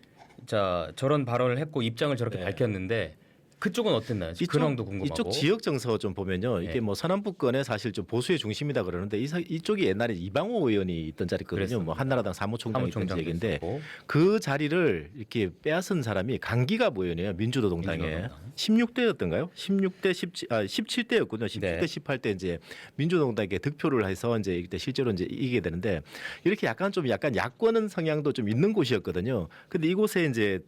저런 발언을 했고 입장을 저렇게 네. 밝혔는데 그쪽은 어땠나요? 근황도 궁금하고. 이쪽 지역 정서 좀 보면요. 이게 네. 뭐 서남북권에 사실 좀 보수의 중심이다 그러는데 이쪽이 옛날에 이방호 의원이 있던 자리거든요. 그랬습니다. 뭐 한나라당 사무총장이 있던 사무총장도 지역인데 있었고. 그 자리를 이렇게 빼앗은 사람이 강기갑 의원이에요. 민주노동당에 민주노동당. 16대였던가요? 17대였군요. 17대 네. 18대 이제 민주노동당에 득표를 해서 이제 이때 실제로 이제 이기게 되는데 이렇게 약간 야권 성향도 좀 있는 곳이었거든요. 근데 이곳에 이제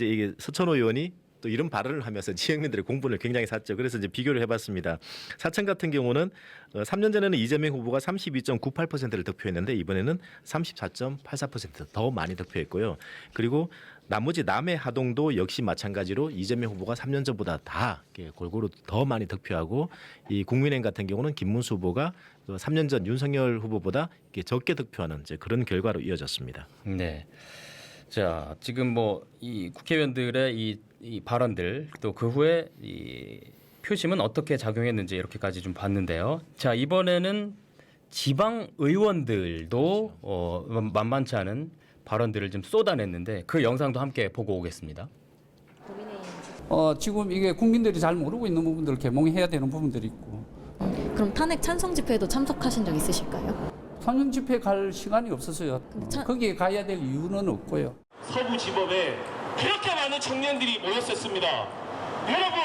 이게 서천호 의원이 또 이런 발언을 하면서 지역민들의 공분을 굉장히 샀죠. 그래서 이제 비교를 해봤습니다. 사천 같은 경우는 3년 전에는 이재명 후보가 32.98%를 득표했는데 이번에는 34.84% 더 많이 득표했고요. 그리고 나머지 남해 하동도 역시 마찬가지로 이재명 후보가 3년 전보다 다 골고루 더 많이 득표하고 이 국민의힘 같은 경우는 김문수 후보가 3년 전 윤석열 후보보다 적게 득표하는 이제 그런 결과로 이어졌습니다. 네. 자, 지금 뭐 이 국회의원들의 이 발언들 또 그 후에 이 표심은 어떻게 작용했는지 이렇게까지 좀 봤는데요. 자, 이번에는 지방 의원들도 만만치 않은 발언들을 좀 쏟아냈는데 그 영상도 함께 보고 오겠습니다. 지금 이게 국민들이 잘 모르고 있는 부분들을 개몽해야 되는 부분들이 있고. 그럼 탄핵 찬성 집회에도 참석하신 적 있으실까요? 선정 집회 갈 시간이 없어서요. 거기에 가야 될 이유는 없고요. 서부지법에 그렇게 많은 청년들이 모였었습니다. 여러분,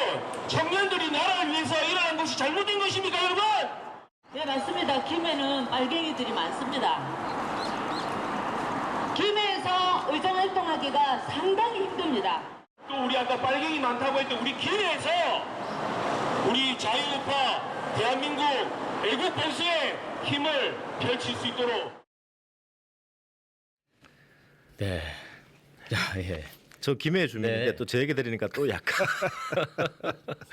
청년들이 나라를 위해서 일어난 것이 잘못된 것입니까, 여러분? 네, 맞습니다. 김해는 빨갱이들이 많습니다. 김해에서 의정 활동하기가 상당히 힘듭니다. 또 우리 아까 빨갱이 많다고 했던 우리 김해에서 우리 자유우파 대한민국 애국 보수의 힘을 펼칠 수 있도록. 네. 자, 예. 저 김해 주민인데 네. 또 제 얘기 들으니까 또 약간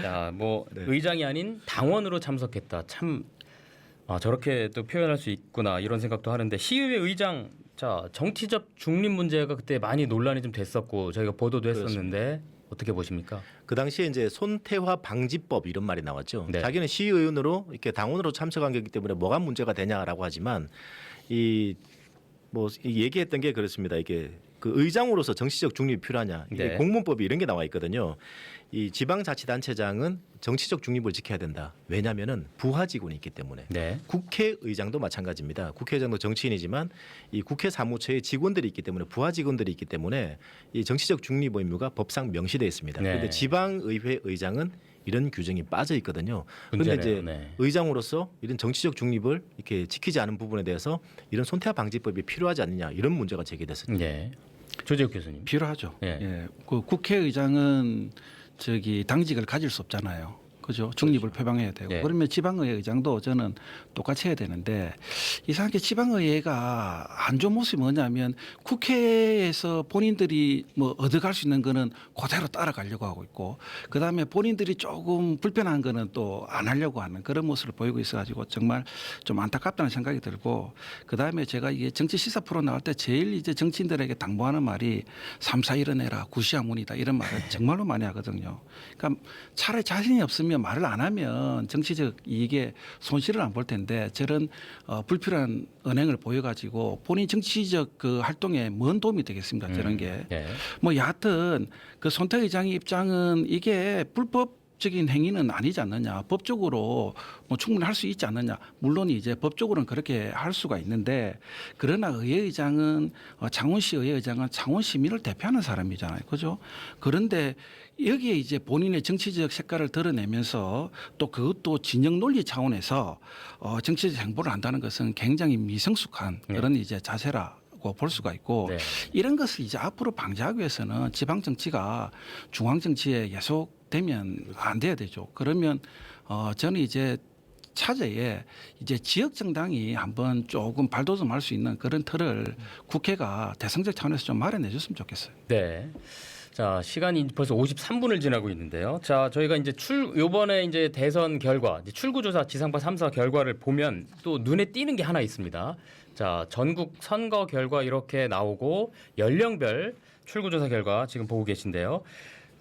자, 뭐 네. 의장이 아닌 당원으로 참석했다. 참 저렇게 또 표현할 수 있구나 이런 생각도 하는데 시의회 의장 자 정치적 중립 문제가 그때 많이 논란이 좀 됐었고 저희가 보도도 했었는데 어떻게 보십니까? 그 당시에 이제 손태화 방지법 이런 말이 나왔죠. 네. 자기는 시의원으로 이렇게 당원으로 참석한 거기 때문에 뭐가 문제가 되냐라고 하지만 이 얘기했던 게 그렇습니다. 이게 그 의장으로서 정치적 중립이 필요하냐? 이게 네. 공문법이 이런 게 나와 있거든요. 이 지방자치단체장은 정치적 중립을 지켜야 된다. 왜냐하면은 부하직원이 있기 때문에. 네. 국회의장도 마찬가지입니다. 국회의장도 정치인이지만 이 국회 사무처에 직원들이 있기 때문에 부하 직원들이 있기 때문에 이 정치적 중립 의무가 법상 명시되어 있습니다. 네. 그런데 지방의회 의장은 이런 규정이 빠져 있거든요. 그런데 문제네요. 이제 네. 의장으로서 이런 정치적 중립을 이렇게 지키지 않은 부분에 대해서 이런 손태화 방지법이 필요하지 않느냐 이런 문제가 제기됐습니다. 네. 조재욱 교수님. 필요하죠. 예. 예. 그 국회의장은 당직을 가질 수 없잖아요. 그죠? 중립을 표방해야 되고. 예. 그러면 지방의회 의장도 저는 똑같이 해야 되는데 이상하게 지방의회가 안 좋은 모습이 뭐냐면 국회에서 본인들이 뭐 얻어갈 수 있는 거는 그대로 따라가려고 하고 있고 그다음에 본인들이 조금 불편한 거는 또 안 하려고 하는 그런 모습을 보이고 있어가지고 정말 좀 안타깝다는 생각이 들고 그다음에 제가 이게 정치 시사 프로 나올 때 제일 이제 정치인들에게 당부하는 말이 3사 일어내라 구시하문이다 이런 말을 정말로 많이 하거든요. 그러니까 차라리 자신이 없으면 말을 안 하면 정치적 이익에 손실을 안 볼 텐데 저런 불필요한 언행을 보여가지고 본인 정치적 그 활동에 뭔 도움이 되겠습니까? 저런 게. 네. 뭐 여하튼 그 손태 의장의 입장은 이게 불법적인 행위는 아니지 않느냐. 법적으로 뭐 충분히 할 수 있지 않느냐. 물론 이제 법적으로는 그렇게 할 수가 있는데 그러나 의회의장은 창원시 의회의장은 창원 시민을 대표하는 사람이잖아요. 그죠? 그런데 여기에 이제 본인의 정치적 색깔을 드러내면서 또 그것도 진영 논리 차원에서 정치적 행보를 한다는 것은 굉장히 미성숙한 그런 이제 자세라고 볼 수가 있고 네. 이런 것을 이제 앞으로 방지하기 위해서는 지방 정치가 중앙 정치에 예속되면 안 돼야 되죠. 그러면 저는 이제 차제에 이제 지역 정당이 한번 조금 발돋움할 수 있는 그런 틀을 국회가 대승적 차원에서 좀 마련해 줬으면 좋겠어요. 네. 자, 시간이 벌써 53분을 지나고 있는데요. 자, 저희가 이제 요번에 이제 대선 결과, 이제 출구조사 지상파 3사 결과를 보면 또 눈에 띄는 게 하나 있습니다. 자, 전국 선거 결과 이렇게 나오고 연령별 출구조사 결과 지금 보고 계신데요.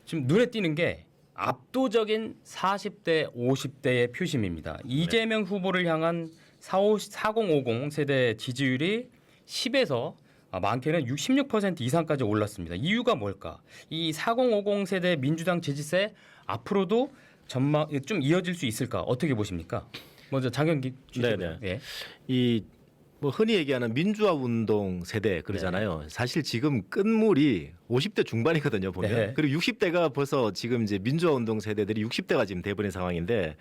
지금 눈에 띄는 게 압도적인 40대, 50대의 표심입니다. 이재명 후보를 향한 4050 세대 지지율이 10에서 많게는 66% 이상까지 올랐습니다. 이유가 뭘까? 이 4050 세대 민주당 지지세 앞으로도 전망 좀 이어질 수 있을까? 어떻게 보십니까? 먼저 장현기 네네. 예. 이 뭐 흔히 얘기하는 민주화 운동 세대 그러잖아요. 사실 지금 끝물이 50대 중반이거든요, 보면. 네. 그리고 60대가 벌써 지금 이제 민주화 운동 세대들이 60대가 지금 돼버린 상황인데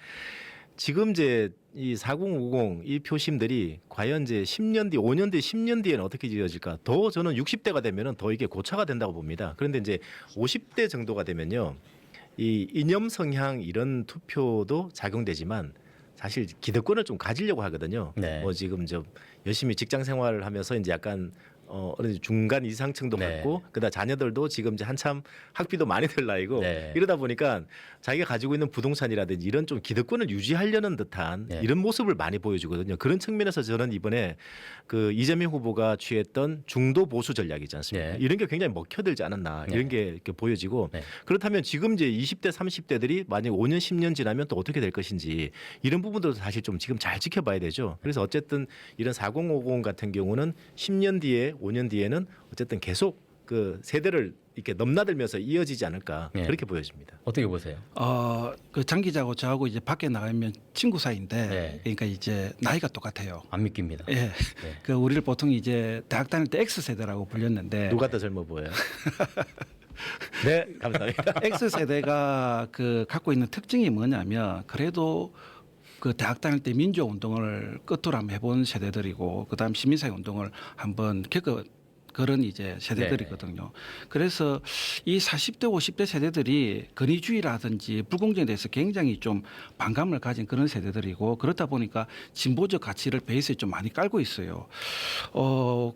지금 이제 이 4050 이 표심들이 과연 이제 10년 뒤, 5년 뒤, 10년 뒤에는 어떻게 이어질까? 더 저는 60대가 되면은 더 이게 고차가 된다고 봅니다. 그런데 이제 50대 정도가 되면요. 이 이념 성향 이런 투표도 작용되지만 사실 기득권을 좀 가지려고 하거든요. 네. 뭐 지금 저 열심히 직장 생활을 하면서 이제 약간 어느 중간 이상층도 네. 갖고 그다음 자녀들도 지금 이제 한참 학비도 많이 들 나이고 네. 이러다 보니까 자기가 가지고 있는 부동산이라든지 이런 좀 기득권을 유지하려는 듯한 네. 이런 모습을 많이 보여주거든요. 그런 측면에서 저는 이번에 그 이재명 후보가 취했던 중도 보수 전략이지 않습니까? 네. 이런 게 굉장히 먹혀들지 않았나 네. 이런 게 이렇게 보여지고 네. 그렇다면 지금 이제 20대 30대들이 만약 5년 10년 지나면 또 어떻게 될 것인지 이런 부분도 사실 좀 지금 잘 지켜봐야 되죠. 그래서 어쨌든 이런 4050 같은 경우는 10년 뒤에 5년 뒤에는 어쨌든 계속 그 세대를 이렇게 넘나들면서 이어지지 않을까 네. 그렇게 보여집니다. 어떻게 보세요? 그 장 기자하고 저하고 이제 밖에 나가면 친구 사이인데 네. 그러니까 이제 나이가 똑같아요. 안 믿깁니다. 예. 그 우리를 보통 이제 대학 다닐 때 X 세대라고 불렸는데 누가 더 젊어 보여요? 네, 감사합니다. X 세대가 그 갖고 있는 특징이 뭐냐면 그래도 그 대학 다닐 때 민주화 운동을 끝으로 한번 해본 세대들이고 그다음 시민사회 운동을 한번 겪어 그런 이제 세대들이거든요. 그래서 이 40대 50대 세대들이 권위주의라든지 불공정에 대해서 굉장히 좀 반감을 가진 그런 세대들이고 그렇다 보니까 진보적 가치를 베이스에 좀 많이 깔고 있어요.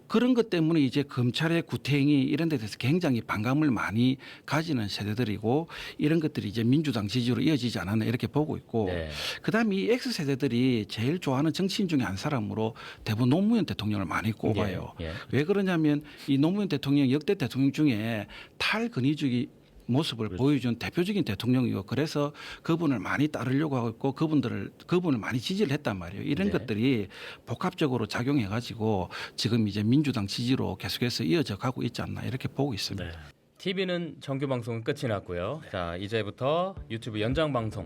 그런 것 때문에 이제 검찰의 구태행위 이런 데 대해서 굉장히 반감을 많이 가지는 세대들이고 이런 것들이 이제 민주당 지지로 이어지지 않았나 이렇게 보고 있고 네. 그다음에 이 X세대들이 제일 좋아하는 정치인 중에 한 사람으로 대부분 노무현 대통령을 많이 꼽아요. 예, 예. 왜 그러냐면 이 노무현 대통령 역대 대통령 중에 탈권위주의 모습을 보여준 대표적인 대통령이고 그래서 그분을 많이 따르려고 하고 있고 그분을 많이 지지를 했단 말이에요. 이런 네. 것들이 복합적으로 작용해 가지고 지금 이제 민주당 지지로 계속해서 이어져 가고 있지 않나 이렇게 보고 있습니다. 네. TV는 정규 방송은 끝이 났고요. 자, 이제부터 유튜브 연장 방송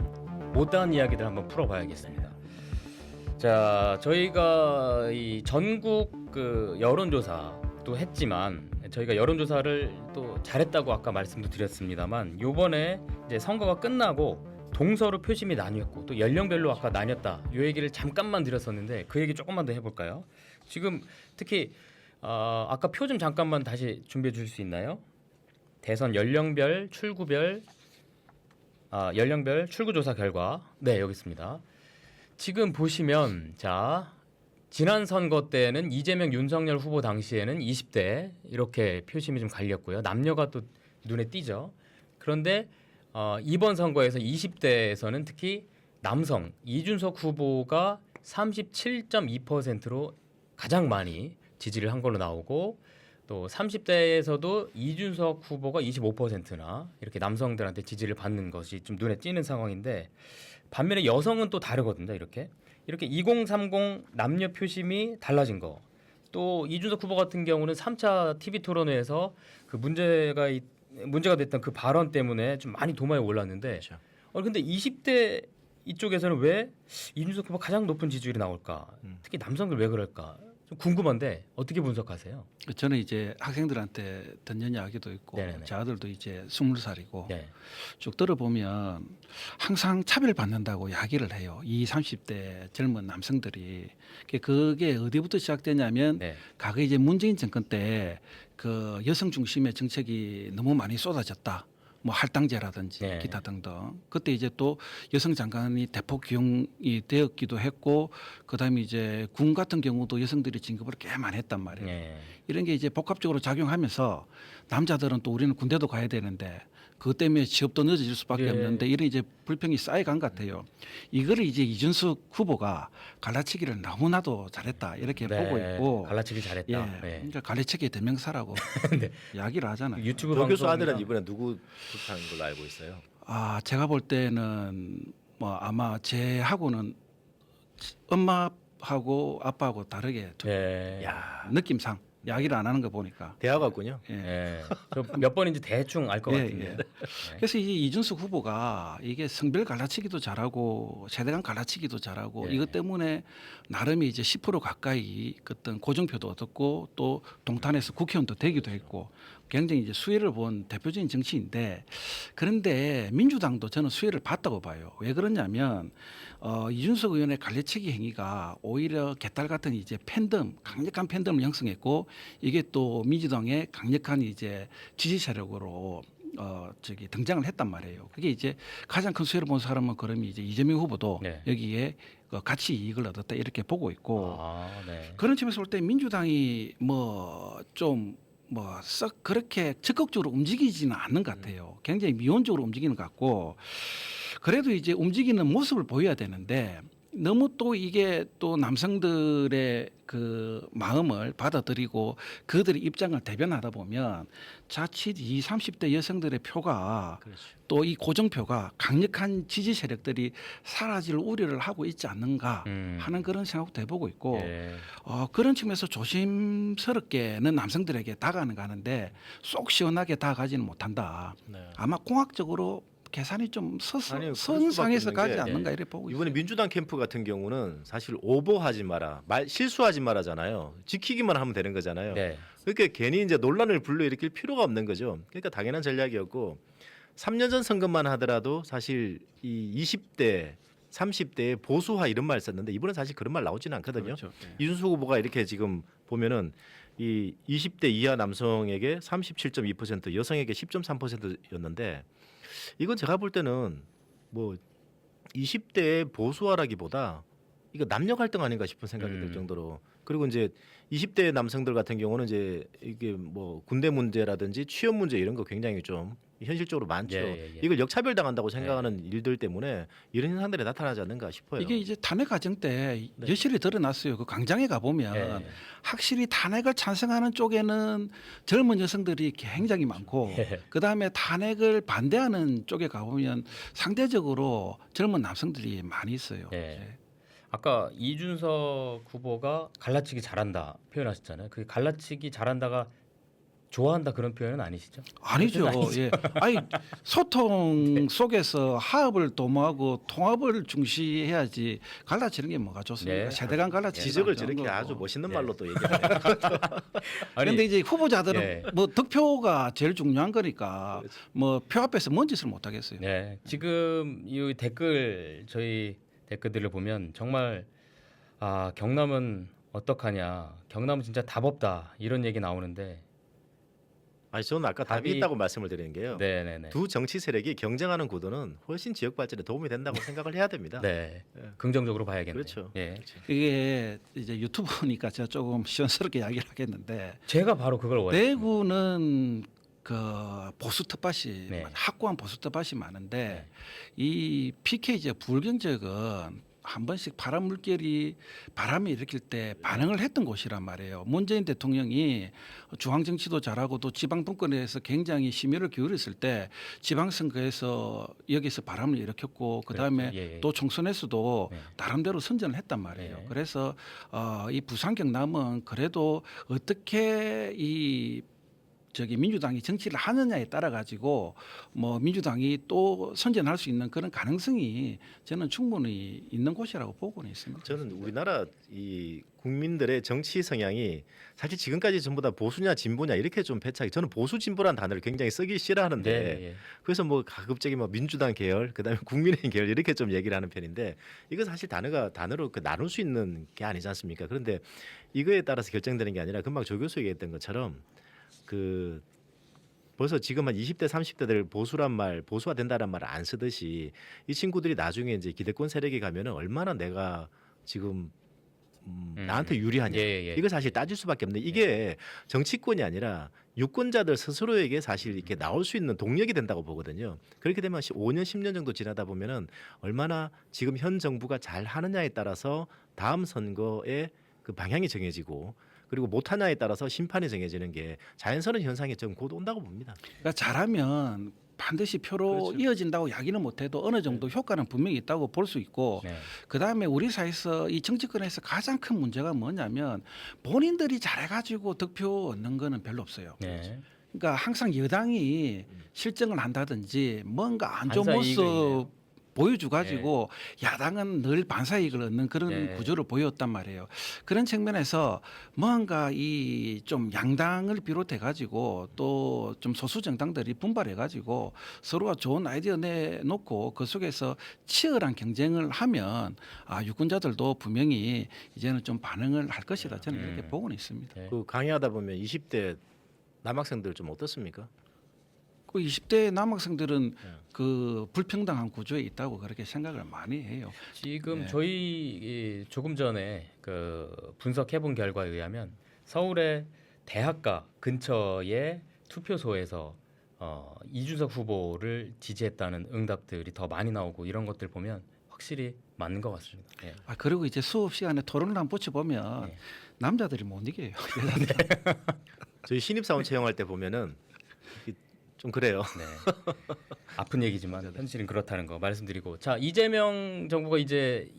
못다한 이야기들 한번 풀어봐야겠습니다. 자, 저희가 이 전국 그 여론조사도 했지만 저희가 여론조사를 또 잘했다고 아까 말씀도 드렸습니다만 요번에 이제 선거가 끝나고 동서로 표심이 나뉘었고 또 연령별로 아까 나뉘었다 요 얘기를 잠깐만 드렸었는데 그 얘기 조금만 더 해볼까요? 지금 특히 아까 표 좀 잠깐만 다시 준비해 주실 수 있나요? 대선 연령별 출구별 연령별 출구조사 결과 네 여기 있습니다. 지금 보시면 자 지난 선거 때는 이재명 윤석열 후보 당시에는 20대 이렇게 표심이 좀 갈렸고요. 남녀가 또 눈에 띄죠. 그런데 이번 선거에서 20대에서는 특히 남성 이준석 후보가 37.2%로 가장 많이 지지를 한 걸로 나오고 또 30대에서도 이준석 후보가 25%나 이렇게 남성들한테 지지를 받는 것이 좀 눈에 띄는 상황인데 반면에 여성은 또 다르거든요. 이렇게 2030 남녀 표심이 달라진 거. 또 이준석 후보 같은 경우는 3차 TV 토론회에서 그 문제가 됐던 그 발언 때문에 좀 많이 도마에 올랐는데 그렇죠. 근데 20대 이쪽에서는 왜 이준석 후보 가장 높은 지지율이 나올까? 특히 남성들 왜 그럴까? 좀 궁금한데 어떻게 분석하세요? 저는 이제 학생들한테 듣는 이야기도 있고 네네네. 제 아들도 이제 20살이고 네. 쭉 들어보면 항상 차별받는다고 이야기를 해요. 20, 30대 젊은 남성들이. 그게 어디부터 시작되냐면 네. 과거 이제 문재인 정권 때 그 여성 중심의 정책이 너무 많이 쏟아졌다. 뭐 할당제라든지 네. 기타 등등. 그때 이제 또 여성 장관이 대폭 기용이 되었기도 했고 그다음에 이제 군 같은 경우도 여성들이 진급을 꽤 많이 했단 말이에요. 네. 이런 게 이제 복합적으로 작용하면서 남자들은 또 우리는 군대도 가야 되는데 그것 때문에 취업도 늦어질 수밖에 예. 없는데 이런 이제 불평이 쌓여간 것 같아요. 이거를 이제 이준석 후보가 갈라치기를 너무나도 잘했다 이렇게 네. 보고 있고 갈라치기 잘했다. 예, 네. 그러니까 갈라치기의 대명사라고 네. 이야기를 하잖아요. 유튜브 조 교수 방송이나- 아들은 이번에 누구 투표하는 걸로 알고 있어요? 제가 볼 때는 뭐 아마 제하고는 엄마하고 아빠하고 다르게 좀 네. 느낌상 이야기를 안 하는 거 보니까. 대화 같군요. 예. 네. 몇 번인지 대충 알 것 예, 같은데. 예. 그래서 이 이준석 후보가 이게 성별 갈라치기도 잘하고 세대 간 갈라치기도 잘하고 예. 이것 때문에 나름의 이제 10% 가까이 어떤 고정표도 얻었고 또 동탄에서 국회의원도 되기도 했고 굉장히 이제 수혜를 본 대표적인 정치인데 그런데 민주당도 저는 수혜를 봤다고 봐요. 왜 그러냐면 이준석 의원의 갈래치기 행위가 오히려 개딸 같은 이제 팬덤, 강력한 팬덤을 형성했고 이게 또 민주당의 강력한 이제 지지 세력으로 등장을 했단 말이에요. 그게 이제 가장 큰 수혜를 본 사람은 그러면 이제 이재명 후보도 네. 여기에 같이 이익을 얻었다 이렇게 보고 있고 네. 그런 측면에서 볼 때 민주당이 썩 그렇게 적극적으로 움직이지는 않는 것 같아요. 굉장히 미온적으로 움직이는 것 같고 그래도 이제 움직이는 모습을 보여야 되는데 너무 또 이게 또 남성들의 그 마음을 받아들이고 그들의 입장을 대변하다 보면 자칫 20, 30대 여성들의 표가 또 이 고정표가 강력한 지지 세력들이 사라질 우려를 하고 있지 않는가 하는 그런 생각도 해보고 있고 예. 그런 측면에서 조심스럽게는 남성들에게 다가가는가 하는데 쏙 시원하게 다가가지는 못한다. 아마 공학적으로 계산이 좀 아니요, 그럴 선상에서 수밖에 가지 없는 게 않는가 이래 보고 이번에 있어요. 민주당 캠프 같은 경우는 사실 오버하지 마라, 실수하지 마라잖아요. 지키기만 하면 되는 거잖아요. 네. 그러니까 괜히 이제 논란을 불러일으킬 필요가 없는 거죠. 그러니까 당연한 전략이었고 3년 전 선거만 하더라도 사실 이 20대 30대의 보수화 이런 말 썼는데 이번엔 사실 그런 말 나오지는 않거든요. 그렇죠. 네. 이준석 후보가 이렇게 지금 보면은 이 20대 이하 남성에게 37.2%, 여성에게 10.3%였는데 이건 제가 볼 때는 뭐 20대의 보수화라기보다 이거 남녀 갈등 아닌가 싶은 생각이 들 정도로 그리고 이제 20대 남성들 같은 경우는 이제 이게 뭐 군대 문제라든지 취업 문제 이런 거 굉장히 좀 현실적으로 많죠. 예. 이걸 역차별 당한다고 생각하는 일들 때문에 이런 현상들이 나타나지 않는가 싶어요. 이게 이제 탄핵 과정 때 여실히 드러났어요. 그 광장에 가보면 예. 확실히 탄핵을 찬성하는 쪽에는 젊은 여성들이 굉장히 많고 예. 그다음에 탄핵을 반대하는 쪽에 가보면 상대적으로 젊은 남성들이 많이 있어요. 예. 아까 이준석 후보가 갈라치기 잘한다 표현하셨잖아요. 그 갈라치기 잘한다가 좋아한다 그런 표현은 아니시죠? 아니죠. 예. 아니 소통 속에서 하합을 도모하고 통합을 중시해야지 갈라치는 게 뭐가 좋습니까? 네. 세대 간 갈라치기 지적을 저렇게 아주 멋있는 말로 또 얘기하네요. 그런데 이제 후보자들은 예. 뭐 득표가 제일 중요한 거니까 뭐 표 앞에서 뭔 짓을 못 하겠어요. 네. 지금 이 댓글 저희 댓글들을 보면 정말 경남은 어떡하냐. 경남은 진짜 답 없다. 이런 얘기 나오는데 아니 저는 아까 답이 있다고 말씀을 드리는 게요. 네네네. 두 정치 세력이 경쟁하는 구도는 훨씬 지역 발전에 도움이 된다고 생각을 해야 됩니다. 네. 예. 긍정적으로 봐야겠네요. 그렇죠. 예. 이게 이제 유튜브니까 제가 조금 시원스럽게 이야기를 하겠는데 제가 바로 그걸 원해요. 대구는 그 보수 텃밭이 네. 확고한 보수 텃밭이 많은데 이 PK 지역 불경 지역은 한 번씩 바람 물결이 바람이 일으킬 때 반응을 했던 곳이란 말이에요. 문재인 대통령이 중앙 정치도 잘하고 또 지방 분권에서 굉장히 심혈을 기울였을 때 지방선거에서 여기서 바람을 일으켰고 그다음에 그렇죠. 예. 또 총선에서도 네. 나름대로 선전을 했단 말이에요. 네. 그래서 이 부산 경남은 그래도 어떻게 이 민주당이 정치를 하느냐에 따라 가지고 뭐 민주당이 또 선전할 수 있는 그런 가능성이 저는 충분히 있는 곳이라고 보고는 있습니다. 저는 우리나라 이 국민들의 정치 성향이 사실 지금까지 전부 다 보수냐 진보냐 이렇게 좀 배차기. 저는 보수 진보라는 단어를 굉장히 쓰기 싫어하는데 네. 그래서 뭐 가급적이 뭐 민주당 계열 그다음에 국민의힘 계열 이렇게 좀 얘기를 하는 편인데 이거 사실 단어로 나눌 수 있는 게 아니지 않습니까? 그런데 이거에 따라서 결정되는 게 아니라 금방 조 교수 얘기했던 것처럼 그 벌써 지금 한 20대 30대들 보수화 된다는 말을 안 쓰듯이 이 친구들이 나중에 이제 기득권 세력에 가면은 얼마나 내가 지금 나한테 유리하냐 예. 이거 사실 따질 수밖에 없는데 이게 정치권이 아니라 유권자들 스스로에게 사실 이렇게 나올 수 있는 동력이 된다고 보거든요. 그렇게 되면 5년 10년 정도 지나다 보면은 얼마나 지금 현 정부가 잘 하느냐에 따라서 다음 선거의 그 방향이 정해지고 그리고 못하냐에 따라서 심판이 정해지는 게 자연스러운 현상이 좀 곧 온다고 봅니다. 그러니까 잘하면 반드시 표로 이어진다고 이야기는 못해도 어느 정도 효과는 분명히 있다고 볼 수 있고 네. 그다음에 우리 사회에서 이 정치권에서 가장 큰 문제가 뭐냐면 본인들이 잘해가지고 득표 얻는 거는 별로 없어요. 네. 그러니까 항상 여당이 실정을 한다든지 뭔가 안 좋은 반사 이익을 모습 보여줘가지고 야당은 늘 반사이익을 얻는 그런 네. 구조를 보였단 말이에요. 그런 측면에서 뭔가 이 좀 양당을 비롯해가지고 또 좀 소수 정당들이 분발해가지고 서로가 좋은 아이디어 내놓고 그 속에서 치열한 경쟁을 하면 유권자들도 분명히 이제는 좀 반응을 할 것이다. 저는 이렇게 보고는 있습니다. 네. 그 강의하다 보면 20대 남학생들 좀 어떻습니까? 그 20대 남학생들은 그 불평등한 구조에 있다고 그렇게 생각을 많이 해요. 지금 네. 저희 조금 전에 그 분석해본 결과에 의하면 서울의 대학가 근처의 투표소에서 이준석 후보를 지지했다는 응답들이 더 많이 나오고 이런 것들 보면 확실히 맞는 것 같습니다. 예. 아 그리고 이제 수업 시간에 토론을 한번 붙여보면 네. 남자들이 못 이겨요. 저희 신입사원 채용할 때 보면은 좀 그래요. 네. 아픈 얘기지만 현실은 그렇다는 거 말씀드리고 자 이재명 정부가 이제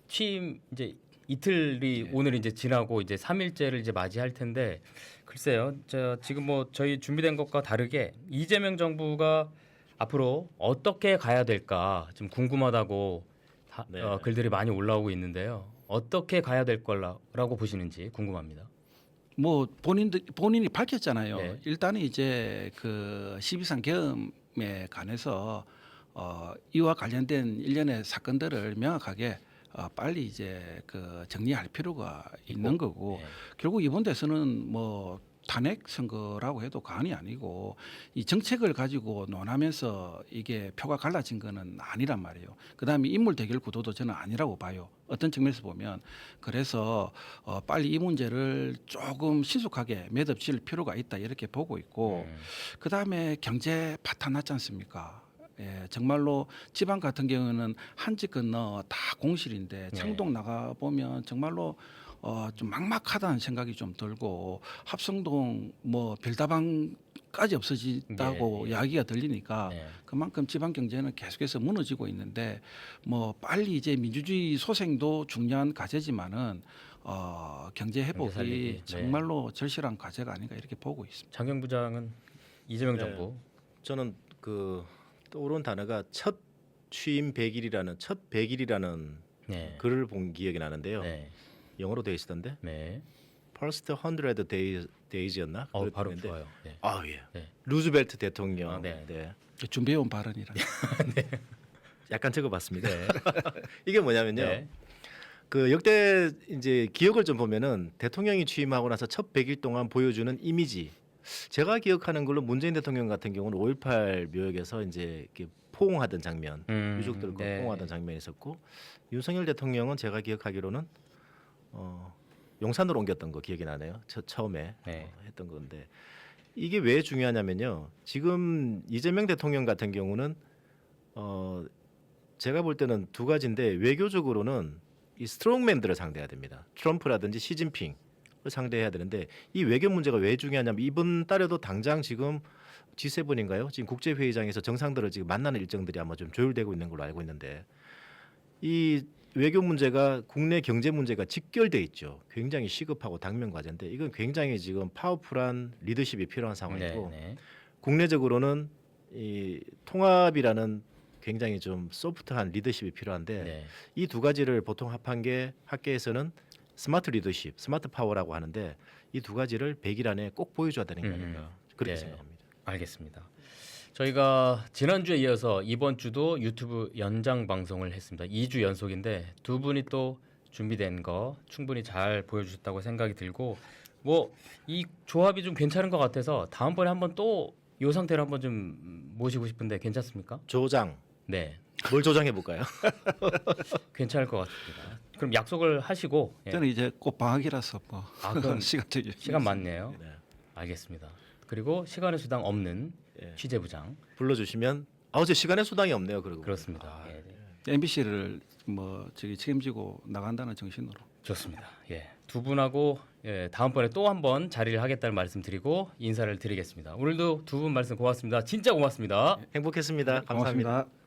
취임 이제 이틀이 오늘 이제 지나고 이제 3일째를 이제 맞이할 텐데 글쎄요. 저 지금 뭐 저희 준비된 것과 다르게 이재명 정부가 앞으로 어떻게 가야 될까 좀 궁금하다고 네. 글들이 많이 올라오고 있는데요. 어떻게 가야 될 거라고 보시는지 궁금합니다. 뭐 본인이 밝혔잖아요. 네. 일단은 이제 그 12.3 계엄에 관해서 이와 관련된 일련의 사건들을 명확하게 빨리 이제 그 정리할 필요가 있는 거고 네. 결국 이번 대선은 뭐 탄핵 선거라고 해도 과언이 아니고 이 정책을 가지고 논하면서 이게 표가 갈라진 거는 아니란 말이에요. 그다음에 인물 대결 구도도 저는 아니라고 봐요. 어떤 측면에서 보면 그래서 빨리 이 문제를 조금 신속하게 매듭질 필요가 있다 이렇게 보고 있고 그다음에 경제 파탄 났지 않습니까? 예, 정말로 지방 같은 경우는 한 집 건너 다 공실인데 청동 나가 보면 정말로 좀 막막하다는 생각이 좀 들고 합성동 뭐 별다방까지 없어진다고 이야기가 들리니까 그만큼 지방 경제는 계속해서 무너지고 있는데 뭐 빨리 이제 민주주의 소생도 중요한 과제지만은 경제 회복이 살리기. 정말로 절실한 과제가 아닌가 이렇게 보고 있습니다. 장경 부장은 이재명 네. 정부 저는 그 떠오른 단어가 첫 취임 100일이라는 첫 100일이라는 네. 글을 본 기억이 나는데요. 네. 영어로 되어 있었던데 네. First 100 Days였나? 바로 좋아요. 네. 아 예. 네. 루즈벨트 대통령. 아, 네. 네. 준비해온 발언이라. 약간 적어봤습니다. 이게 뭐냐면요. 네. 그 역대 이제 기억을 좀 보면은 대통령이 취임하고 나서 첫 100일 동안 보여주는 이미지. 제가 기억하는 걸로 문재인 대통령 같은 경우는 5.18 묘역에서 이제 이렇게 포옹하던 장면, 유족들과 네. 포옹하던 장면이 있었고 윤석열 대통령은 제가 기억하기로는 용산으로 옮겼던 거 기억이 나네요. 처음에 네. 했던 건데 이게 왜 중요하냐면요. 지금 이재명 대통령 같은 경우는 제가 볼 때는 두 가지인데 외교적으로는 이 스트롱맨들을 상대해야 됩니다. 트럼프라든지 시진핑을 상대해야 되는데 이 외교 문제가 왜 중요하냐면 이번 달에도 당장 지금 G7인가요? 지금 국제회의장에서 정상들을 지금 만나는 일정들이 아마 좀 조율되고 있는 걸로 알고 있는데 이 외교 문제가 국내 경제 문제가 직결돼 있죠. 굉장히 시급하고 당면 과제인데 이건 굉장히 지금 파워풀한 리더십이 필요한 상황이고 네. 국내적으로는 이 통합이라는 굉장히 좀 소프트한 리더십이 필요한데 네. 이 두 가지를 보통 합한 게 학계에서는 스마트 리더십, 스마트 파워라고 하는데 이 두 가지를 100일 안에 꼭 보여줘야 되는 게 아닌가 그렇게 네. 생각합니다. 알겠습니다. 저희가 지난주에 이어서 이번 주도 유튜브 연장 방송을 했습니다. 2주 연속인데 두 분이 또 준비된 거 충분히 잘 보여주셨다고 생각이 들고 뭐 이 조합이 좀 괜찮은 것 같아서 다음번에 한번 또 이 상태로 한번 좀 모시고 싶은데 괜찮습니까? 조장. 네. 뭘 조장해 볼까요? 괜찮을 것 같습니다. 그럼 약속을 하시고 예. 저는 이제 꼭 방학이라서 뭐 그럼 시간 많네요. 네. 알겠습니다. 그리고 시간의 수당 없는 취재부장 불러주시면 어제 시간에 수당이 없네요. 그리고 그렇습니다. 예, 네. MBC를 뭐 저기 책임지고 나간다는 정신으로. 좋습니다. 예, 두 분하고 다음번에 또 한번 자리를 하겠다는 말씀드리고 인사를 드리겠습니다. 오늘도 두 분 말씀 고맙습니다. 진짜 고맙습니다. 행복했습니다. 감사합니다. 고맙습니다.